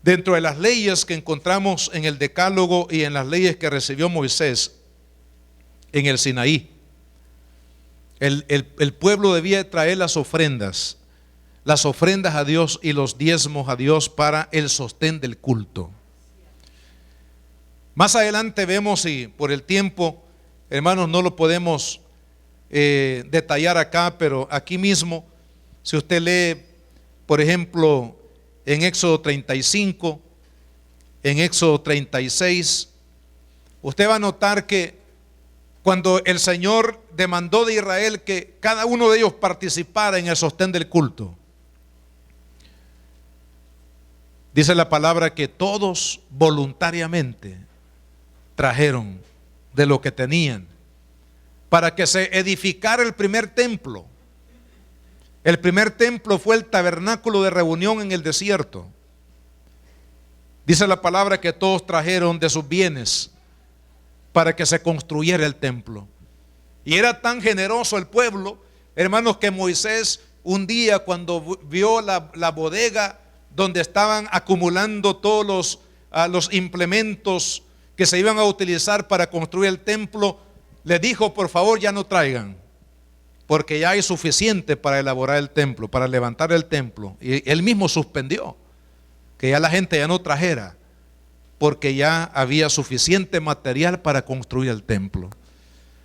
dentro de las leyes que encontramos en el Decálogo y en las leyes que recibió Moisés en el Sinaí, el pueblo debía traer las ofrendas a Dios y los diezmos a Dios para el sostén del culto. Más adelante vemos, y por el tiempo, hermanos, no lo podemos detallar acá, pero aquí mismo, si usted lee, por ejemplo, en Éxodo 35, en Éxodo 36, usted va a notar que cuando el Señor demandó de Israel que cada uno de ellos participara en el sostén del culto, dice la palabra que todos voluntariamente trajeron de lo que tenían para que se edificara el primer templo. El primer templo fue el tabernáculo de reunión en el desierto. Dice la palabra que todos trajeron de sus bienes para que se construyera el templo. Y era tan generoso el pueblo, hermanos, que Moisés un día, cuando vio la bodega donde estaban acumulando todos los implementos que se iban a utilizar para construir el templo, les dijo, por favor ya no traigan, porque ya hay suficiente para elaborar el templo, para levantar el templo. Y él mismo suspendió que ya la gente ya no trajera, porque ya había suficiente material para construir el templo.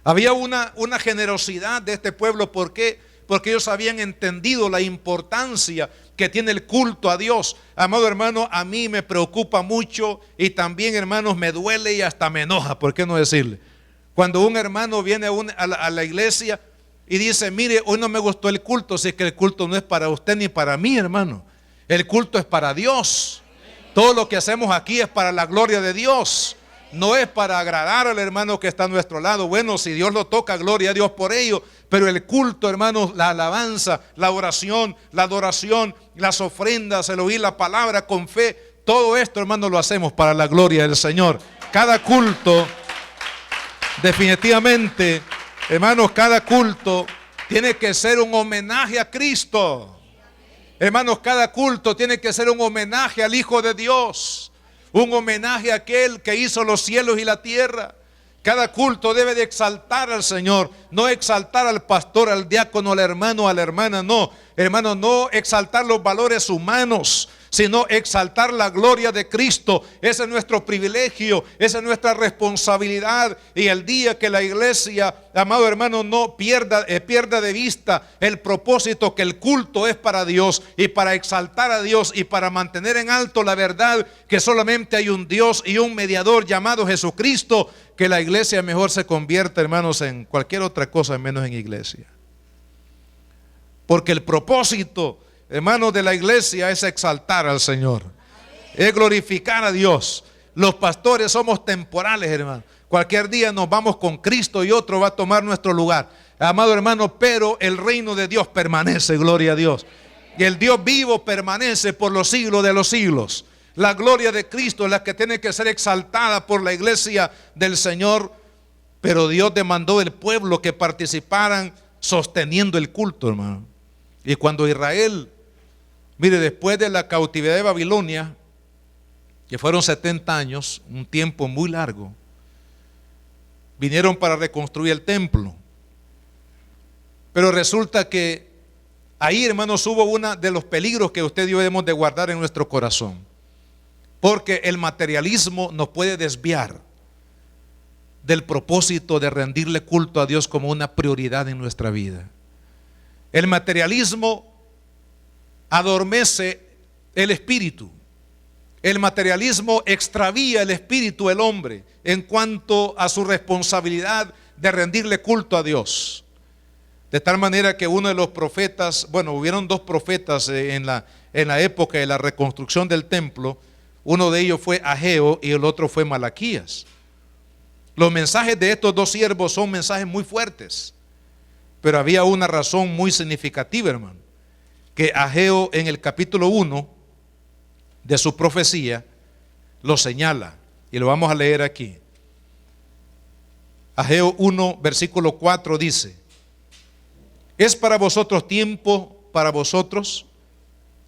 Había una generosidad de este pueblo. ¿Por qué? Porque ellos habían entendido la importancia que tiene el culto a Dios. Amado hermano, a mí me preocupa mucho y también, hermanos, me duele y hasta me enoja, ¿por qué no decirle? Cuando un hermano viene a la iglesia y dice, mire, hoy no me gustó el culto. Si es que el culto no es para usted ni para mí, hermano. El culto es para Dios. Todo lo que hacemos aquí es para la gloria de Dios. No es para agradar al hermano que está a nuestro lado. Bueno, si Dios lo toca, gloria a Dios por ello. Pero el culto, hermanos, la alabanza, la oración, la adoración, las ofrendas, el oír la palabra con fe, todo esto, hermanos, lo hacemos para la gloria del Señor. Cada culto, definitivamente, hermanos, cada culto tiene que ser un homenaje a Cristo. Hermanos, cada culto tiene que ser un homenaje al Hijo de Dios, un homenaje a aquel que hizo los cielos y la tierra. Cada culto debe de exaltar al Señor, no exaltar al pastor, al diácono, al hermano, a la hermana, no. Hermano, no exaltar los valores humanos, sino exaltar la gloria de Cristo. Ese es nuestro privilegio, esa es nuestra responsabilidad. Y el día que la iglesia, amado hermano, no pierda de vista el propósito, que el culto es para Dios y para exaltar a Dios y para mantener en alto la verdad que solamente hay un Dios y un mediador llamado Jesucristo, que la iglesia mejor se convierta, hermanos, en cualquier otra cosa menos en iglesia. Porque el propósito, hermanos, de la iglesia es exaltar al Señor, es glorificar a Dios. Los pastores somos temporales, hermano. Cualquier día nos vamos con Cristo y otro va a tomar nuestro lugar, amado hermano, pero el reino de Dios permanece, gloria a Dios. Y el Dios vivo permanece por los siglos de los siglos. La gloria de Cristo es la que tiene que ser exaltada por la iglesia del Señor. Pero Dios demandó del pueblo que participaran sosteniendo el culto, hermano. Y cuando Israel, mire, después de la cautividad de Babilonia, que fueron 70 años, un tiempo muy largo, vinieron para reconstruir el templo. Pero resulta que ahí, hermanos, hubo uno de los peligros que usted y yo debemos de guardar en nuestro corazón. Porque el materialismo nos puede desviar del propósito de rendirle culto a Dios como una prioridad en nuestra vida. El materialismo adormece el espíritu. El materialismo extravía el espíritu del hombre en cuanto a su responsabilidad de rendirle culto a Dios. De tal manera que uno de los profetas, bueno, hubieron dos profetas en la época de la reconstrucción del templo. Uno de ellos fue Ageo y el otro fue Malaquías. Los mensajes de estos dos siervos son mensajes muy fuertes, pero había una razón muy significativa, hermano, que Ageo en el capítulo 1 de su profecía lo señala, y lo vamos a leer aquí. Ageo 1 versículo 4 dice: es para vosotros tiempo, para vosotros,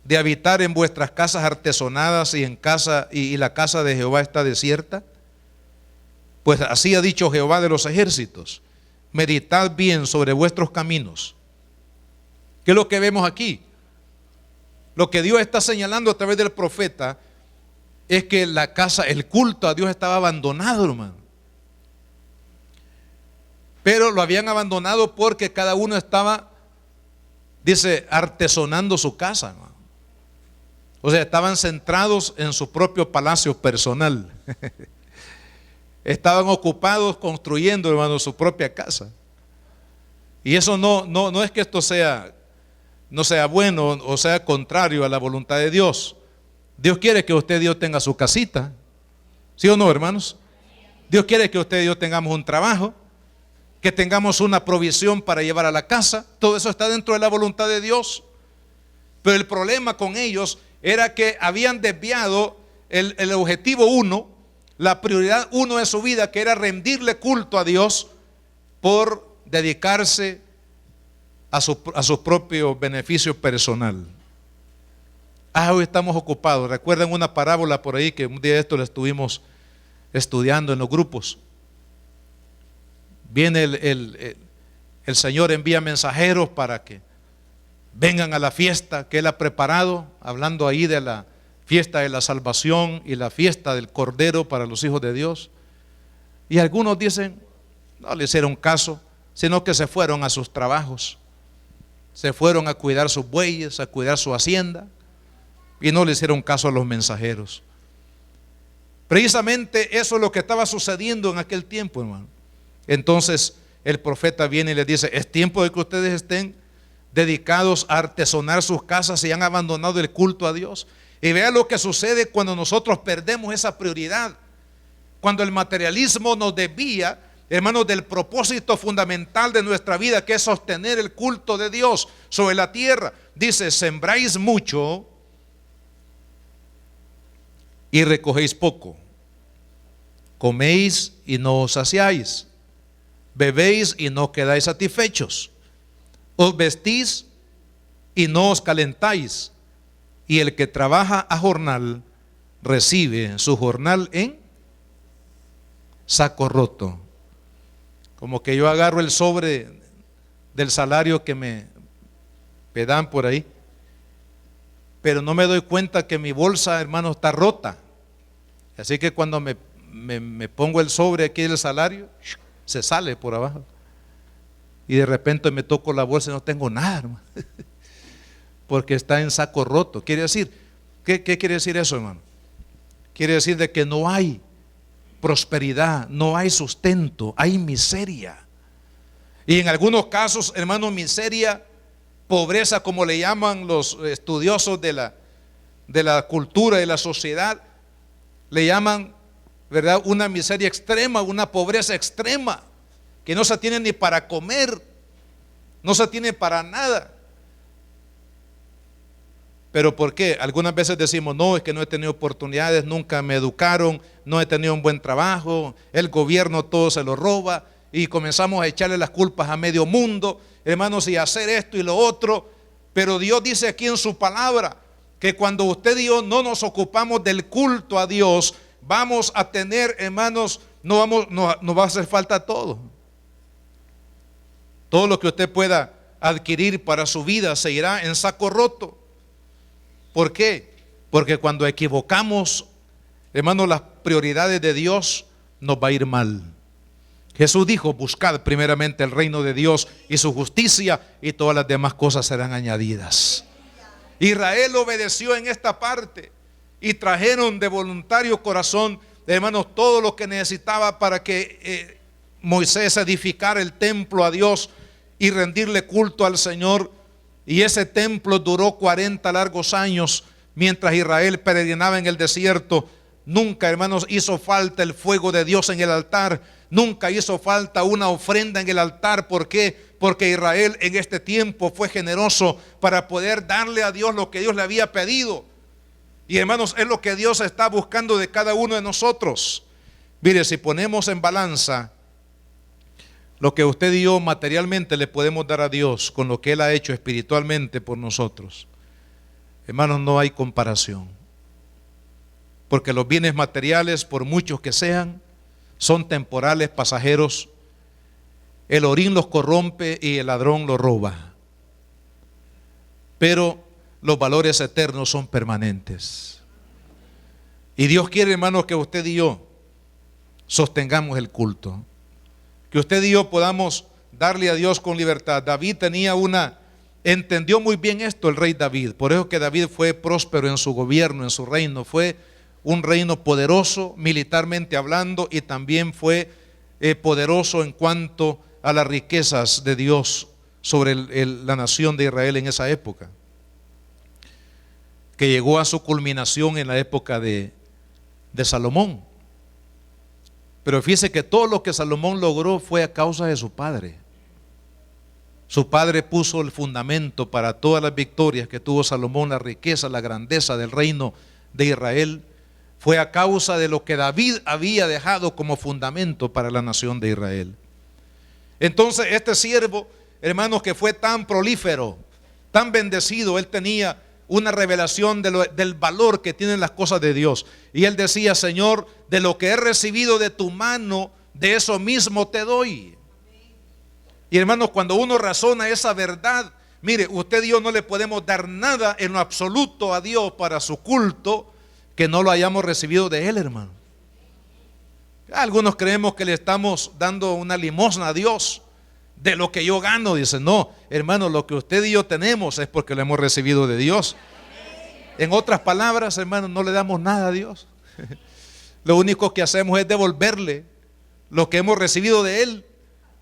de habitar en vuestras casas artesonadas y la casa de Jehová está desierta. Pues así ha dicho Jehová de los ejércitos: meditad bien sobre vuestros caminos. ¿Qué es lo que vemos aquí? Lo que Dios está señalando a través del profeta es que la casa, el culto a Dios estaba abandonado, hermano. Pero lo habían abandonado porque cada uno estaba, dice, artesonando su casa, hermano. O sea, estaban centrados en su propio palacio personal. Estaban ocupados construyendo, hermano, su propia casa. Y eso no es que esto no sea bueno o sea contrario a la voluntad de Dios. Dios quiere que usted y yo tenga su casita. ¿Sí o no, hermanos? Dios quiere que usted y yo tengamos un trabajo, que tengamos una provisión para llevar a la casa. Todo eso está dentro de la voluntad de Dios. Pero el problema con ellos era que habían desviado el objetivo uno, la prioridad uno de su vida, que era rendirle culto a Dios, por dedicarse a su propio beneficio personal. Hoy estamos ocupados. ¿Recuerdan una parábola por ahí que un día de esto la estuvimos estudiando en los grupos? Viene el Señor envía mensajeros para que vengan a la fiesta que Él ha preparado, hablando ahí de la fiesta de la salvación y la fiesta del Cordero para los hijos de Dios. Y algunos dicen, no le hicieron caso, sino que se fueron a sus trabajos, se fueron a cuidar sus bueyes, a cuidar su hacienda, y no le hicieron caso a los mensajeros. Precisamente eso es lo que estaba sucediendo en aquel tiempo, hermano. Entonces el profeta viene y les dice, es tiempo de que ustedes estén dedicados a artesonar sus casas y han abandonado el culto a Dios. Y vea lo que sucede cuando nosotros perdemos esa prioridad, cuando el materialismo nos desvía, hermanos, del propósito fundamental de nuestra vida, que es sostener el culto de Dios sobre la tierra. Dice, sembráis mucho y recogéis poco, coméis y no os saciáis, bebéis y no quedáis satisfechos, os vestís y no os calentáis, y el que trabaja a jornal recibe su jornal en saco roto. Como que yo agarro el sobre del salario que me dan por ahí, pero no me doy cuenta que mi bolsa, hermano, está rota. Así que cuando me pongo el sobre aquí del salario, se sale por abajo. Y de repente me toco la bolsa y no tengo nada, hermano, porque está en saco roto. Quiere decir, ¿qué quiere decir eso, hermano? Quiere decir de que no hay prosperidad, no hay sustento, hay miseria. Y en algunos casos, hermano, miseria, pobreza, como le llaman los estudiosos de la cultura, de la sociedad, le llaman, ¿verdad?, una miseria extrema, una pobreza extrema, que no se tiene ni para comer, no se tiene para nada. ¿Pero por qué? Algunas veces decimos, no, es que no he tenido oportunidades, nunca me educaron, no he tenido un buen trabajo, el gobierno todo se lo roba, y comenzamos a echarle las culpas a medio mundo, hermanos, y hacer esto y lo otro. Pero Dios dice aquí en su palabra que cuando usted y yo no nos ocupamos del culto a Dios, vamos a tener, hermanos, nos va a hacer falta todo. Todo lo que usted pueda adquirir para su vida se irá en saco roto. ¿Por qué? Porque cuando equivocamos, hermanos, las prioridades de Dios, nos va a ir mal. Jesús dijo, buscad primeramente el reino de Dios y su justicia, y todas las demás cosas serán añadidas. Israel obedeció en esta parte y trajeron de voluntario corazón, hermanos, todo lo que necesitaba para que Moisés edificara el templo a Dios y rendirle culto al Señor. Y ese templo duró 40 largos años mientras Israel peregrinaba en el desierto. Nunca, hermanos, hizo falta el fuego de Dios en el altar. Nunca hizo falta una ofrenda en el altar. ¿Por qué? Porque Israel en este tiempo fue generoso para poder darle a Dios lo que Dios le había pedido. Y hermanos, es lo que Dios está buscando de cada uno de nosotros. Mire, si ponemos en balanza lo que usted y yo materialmente le podemos dar a Dios con lo que Él ha hecho espiritualmente por nosotros, hermanos, no hay comparación. Porque los bienes materiales, por muchos que sean, son temporales, pasajeros. El orín los corrompe y el ladrón los roba. Pero los valores eternos son permanentes. Y Dios quiere, hermanos, que usted y yo sostengamos el culto. Que usted y yo podamos darle a Dios con libertad. David entendió muy bien esto, el rey David. Por eso que David fue próspero en su gobierno, en su reino. Fue un reino poderoso militarmente hablando, y también fue poderoso en cuanto a las riquezas de Dios sobre la nación de Israel en esa época, que llegó a su culminación en la época de Salomón. Pero fíjese que todo lo que Salomón logró fue a causa de su padre. Su padre puso el fundamento para todas las victorias que tuvo Salomón, la riqueza, la grandeza del reino de Israel. Fue a causa de lo que David había dejado como fundamento para la nación de Israel. Entonces este siervo, hermanos, que fue tan prolífero, tan bendecido, él tenía una revelación del valor que tienen las cosas de Dios. Y él decía, Señor, de lo que he recibido de tu mano, de eso mismo te doy. Y hermanos, cuando uno razona esa verdad, mire, usted y yo no le podemos dar nada en lo absoluto a Dios para su culto que no lo hayamos recibido de Él, hermano. Algunos creemos que le estamos dando una limosna a Dios de lo que yo gano. Dice, no, hermano, lo que usted y yo tenemos es porque lo hemos recibido de Dios. En otras palabras, hermano, no le damos nada a Dios. Lo único que hacemos es devolverle lo que hemos recibido de Él.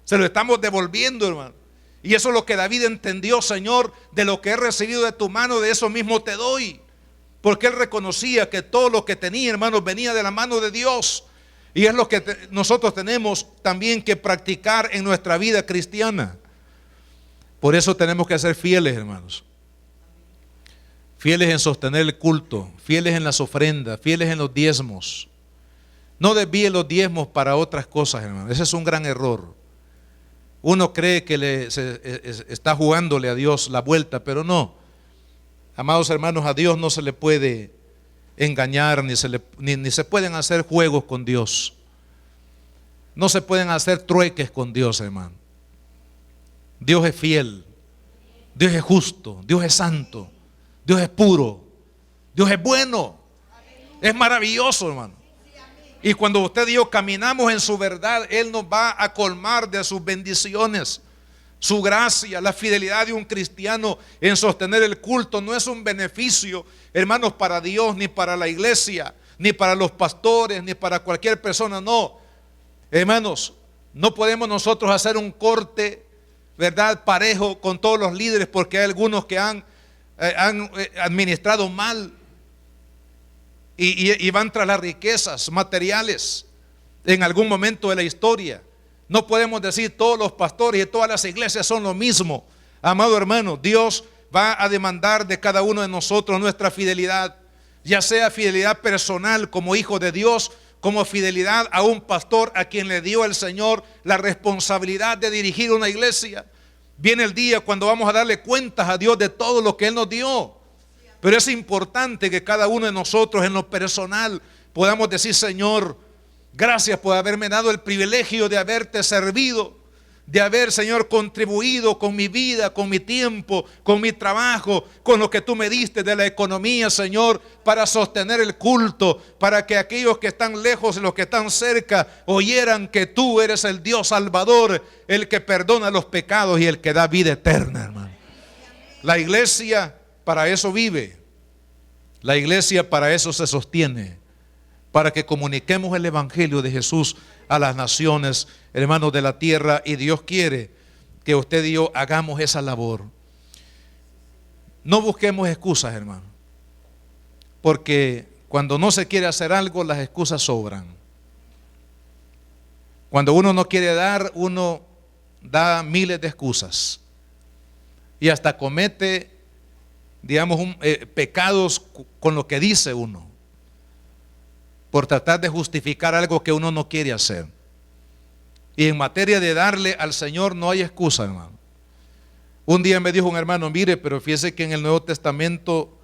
Se lo estamos devolviendo, hermano. Y eso es lo que David entendió: Señor, de lo que he recibido de tu mano, de eso mismo te doy. Porque él reconocía que todo lo que tenía, hermanos, venía de la mano de Dios. Y es lo que nosotros tenemos también que practicar en nuestra vida cristiana. Por eso tenemos que ser fieles, hermanos. Fieles en sostener el culto, fieles en las ofrendas, fieles en los diezmos. No desvíe los diezmos para otras cosas, hermanos. Ese es un gran error. Uno cree que está jugándole a Dios la vuelta, pero no. Amados hermanos, a Dios no se le puede engañar, ni se pueden hacer juegos con Dios. No se pueden hacer trueques con Dios, hermano. Dios es fiel, Dios es justo, Dios es santo, Dios es puro, Dios es bueno, es maravilloso, hermano. Y cuando usted y yo caminamos en su verdad, Él nos va a colmar de sus bendiciones. Su gracia, la fidelidad de un cristiano en sostener el culto no es un beneficio, hermanos, para Dios, ni para la iglesia, ni para los pastores, ni para cualquier persona, no. Hermanos, no podemos nosotros hacer un corte, ¿verdad?, parejo con todos los líderes, porque hay algunos que han administrado mal y van tras las riquezas materiales en algún momento de la historia. No podemos decir todos los pastores y todas las iglesias son lo mismo. Amado hermano, Dios va a demandar de cada uno de nosotros nuestra fidelidad, ya sea fidelidad personal como hijo de Dios, como fidelidad a un pastor a quien le dio el Señor la responsabilidad de dirigir una iglesia. Viene el día cuando vamos a darle cuentas a Dios de todo lo que Él nos dio. Pero es importante que cada uno de nosotros en lo personal podamos decir: Señor, gracias por haberme dado el privilegio de haberte servido, de haber, Señor, contribuido con mi vida, con mi tiempo, con mi trabajo, con lo que tú me diste de la economía, Señor, para sostener el culto, para que aquellos que están lejos y los que están cerca oyeran que tú eres el Dios Salvador, el que perdona los pecados y el que da vida eterna, hermano. La iglesia para eso vive, la iglesia para eso se sostiene, para que comuniquemos el evangelio de Jesús a las naciones, hermanos, de la tierra. Y Dios quiere que usted y yo hagamos esa labor. No busquemos excusas, hermano, porque cuando no se quiere hacer algo, las excusas sobran. Cuando uno no quiere dar, uno da miles de excusas y hasta comete, digamos, pecados con lo que dice uno, por tratar de justificar algo que uno no quiere hacer. Y en materia de darle al Señor no hay excusa, hermano. Un día me dijo un hermano: mire, pero fíjese que en el Nuevo Testamento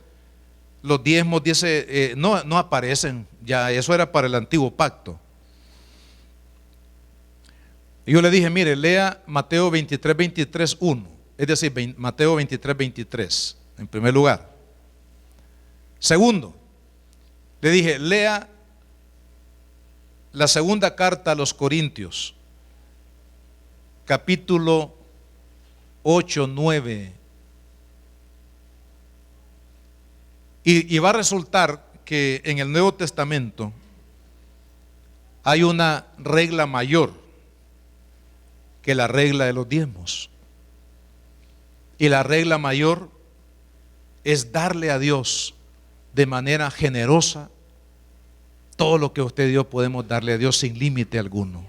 los diezmos, dice, no aparecen, ya eso era para el antiguo pacto. Y yo le dije: mire, lea Mateo 23, 23, 1, es decir, Mateo 23, 23, en primer lugar. Segundo, le dije: lea la segunda carta a los Corintios, capítulo 8, 9. Y va a resultar que en el Nuevo Testamento hay una regla mayor que la regla de los diezmos. Y la regla mayor es darle a Dios de manera generosa todo lo que usted y yo podemos darle a Dios sin límite alguno.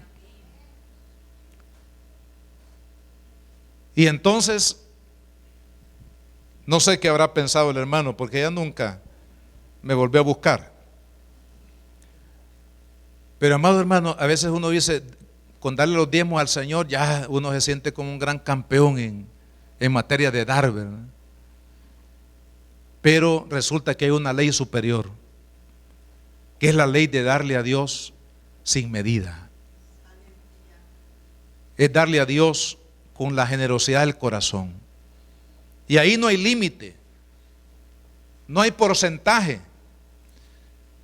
Y entonces, no sé qué habrá pensado el hermano, porque ya nunca me volvió a buscar. Pero amado hermano, a veces uno dice, con darle los diezmos al Señor, ya uno se siente como un gran campeón en materia de dar, ¿verdad? Pero resulta que hay una ley superior, que es la ley de darle a Dios sin medida. Es darle a Dios con la generosidad del corazón. Y ahí no hay límite, no hay porcentaje.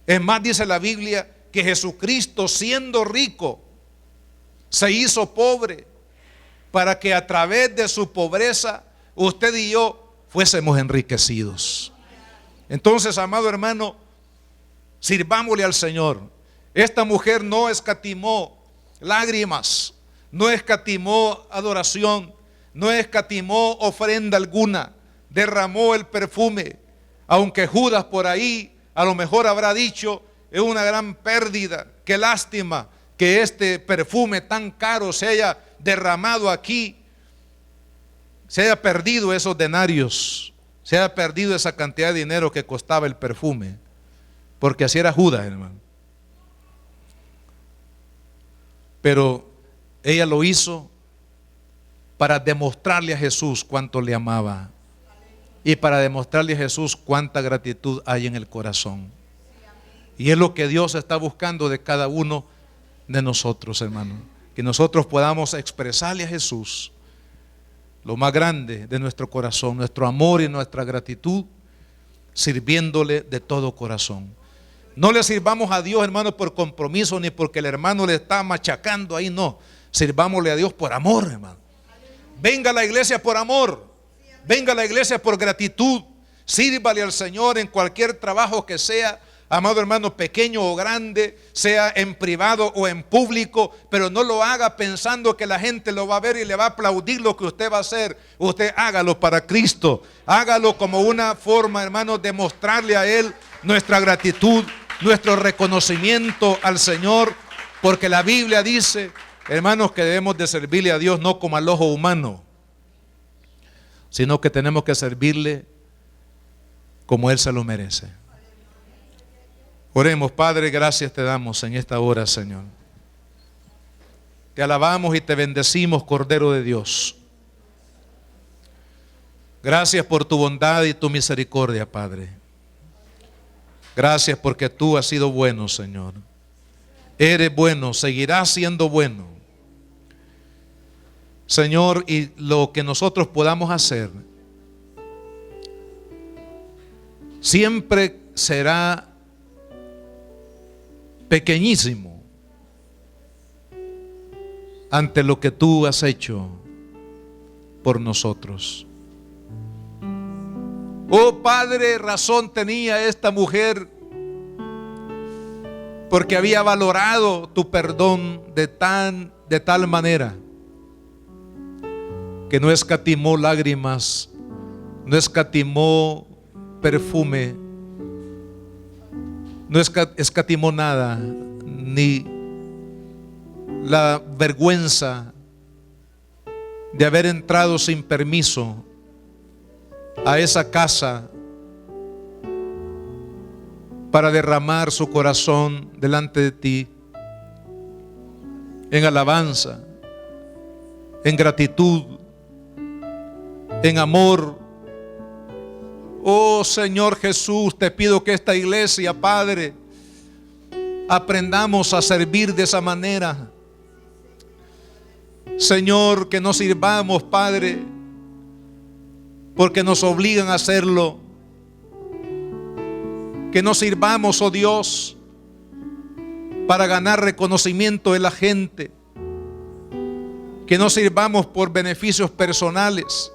Es más, dice la Biblia que Jesucristo, siendo rico, se hizo pobre para que a través de su pobreza usted y yo fuésemos enriquecidos. Entonces, amado hermano, sirvámosle al Señor. Esta mujer no escatimó lágrimas, no escatimó adoración, no escatimó ofrenda alguna, derramó el perfume. Aunque Judas por ahí a lo mejor habrá dicho: es una gran pérdida, qué lástima que este perfume tan caro se haya derramado aquí, se haya perdido esos denarios, se haya perdido esa cantidad de dinero que costaba el perfume, porque así era Judas, hermano. Pero ella lo hizo para demostrarle a Jesús cuánto le amaba y para demostrarle a Jesús cuánta gratitud hay en el corazón. Y es lo que Dios está buscando de cada uno de nosotros, hermano, que nosotros podamos expresarle a Jesús lo más grande de nuestro corazón, nuestro amor y nuestra gratitud, sirviéndole de todo corazón. No le sirvamos a Dios, hermano, por compromiso ni porque el hermano le está machacando ahí, no. Sirvámosle a Dios por amor, hermano. Venga a la iglesia por amor, venga a la iglesia por gratitud, sírvale al Señor en cualquier trabajo que sea, amado hermano, pequeño o grande, sea en privado o en público, pero no lo haga pensando que la gente lo va a ver y le va a aplaudir lo que usted va a hacer. Usted hágalo para Cristo, hágalo como una forma, hermano, de mostrarle a Él nuestra gratitud, nuestro reconocimiento al Señor, porque la Biblia dice, hermanos, que debemos de servirle a Dios no como al ojo humano, sino que tenemos que servirle como Él se lo merece. Oremos. Padre, gracias te damos en esta hora, Señor. Te alabamos y te bendecimos, Cordero de Dios. Gracias por tu bondad y tu misericordia, Padre. Gracias porque tú has sido bueno, Señor. Eres bueno, seguirás siendo bueno. Señor, y lo que nosotros podamos hacer siempre será pequeñísimo ante lo que tú has hecho por nosotros. Oh Padre, razón tenía esta mujer, porque había valorado tu perdón de tal manera que no escatimó lágrimas, no escatimó perfume, no escatimó nada, ni la vergüenza de haber entrado sin permiso a esa casa para derramar su corazón delante de ti en alabanza, en gratitud, en amor. Oh Señor Jesús, te pido que esta iglesia, Padre, aprendamos a servir de esa manera. Señor, que no sirvamos, Padre, porque nos obligan a hacerlo. Que no sirvamos, oh Dios, para ganar reconocimiento de la gente. Que no sirvamos por beneficios personales,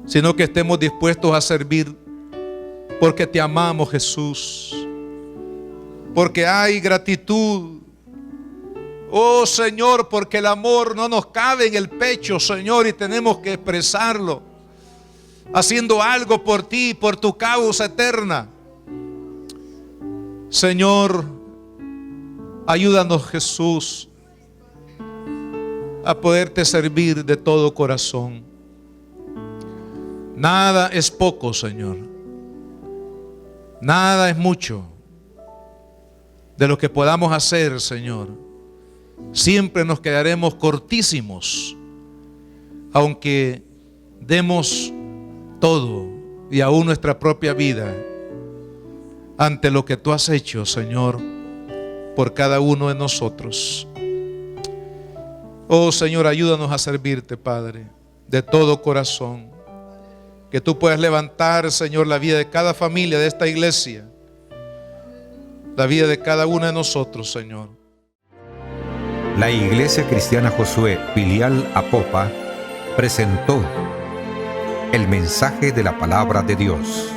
sino que estemos dispuestos a servir porque te amamos, Jesús, porque hay gratitud. Oh Señor, porque el amor no nos cabe en el pecho, Señor, y tenemos que expresarlo haciendo algo por ti, por tu causa eterna. Señor, ayúdanos, Jesús, a poderte servir de todo corazón. Nada es poco, Señor. Nada es mucho de lo que podamos hacer, Señor. Siempre nos quedaremos cortísimos, aunque demos todo y aún nuestra propia vida ante lo que tú has hecho, Señor, por cada uno de nosotros. Oh Señor, ayúdanos a servirte, Padre, de todo corazón. Que tú puedas levantar, Señor, la vida de cada familia de esta iglesia, la vida de cada uno de nosotros, Señor. La Iglesia Cristiana Josué, filial Apopa, presentó el mensaje de la palabra de Dios.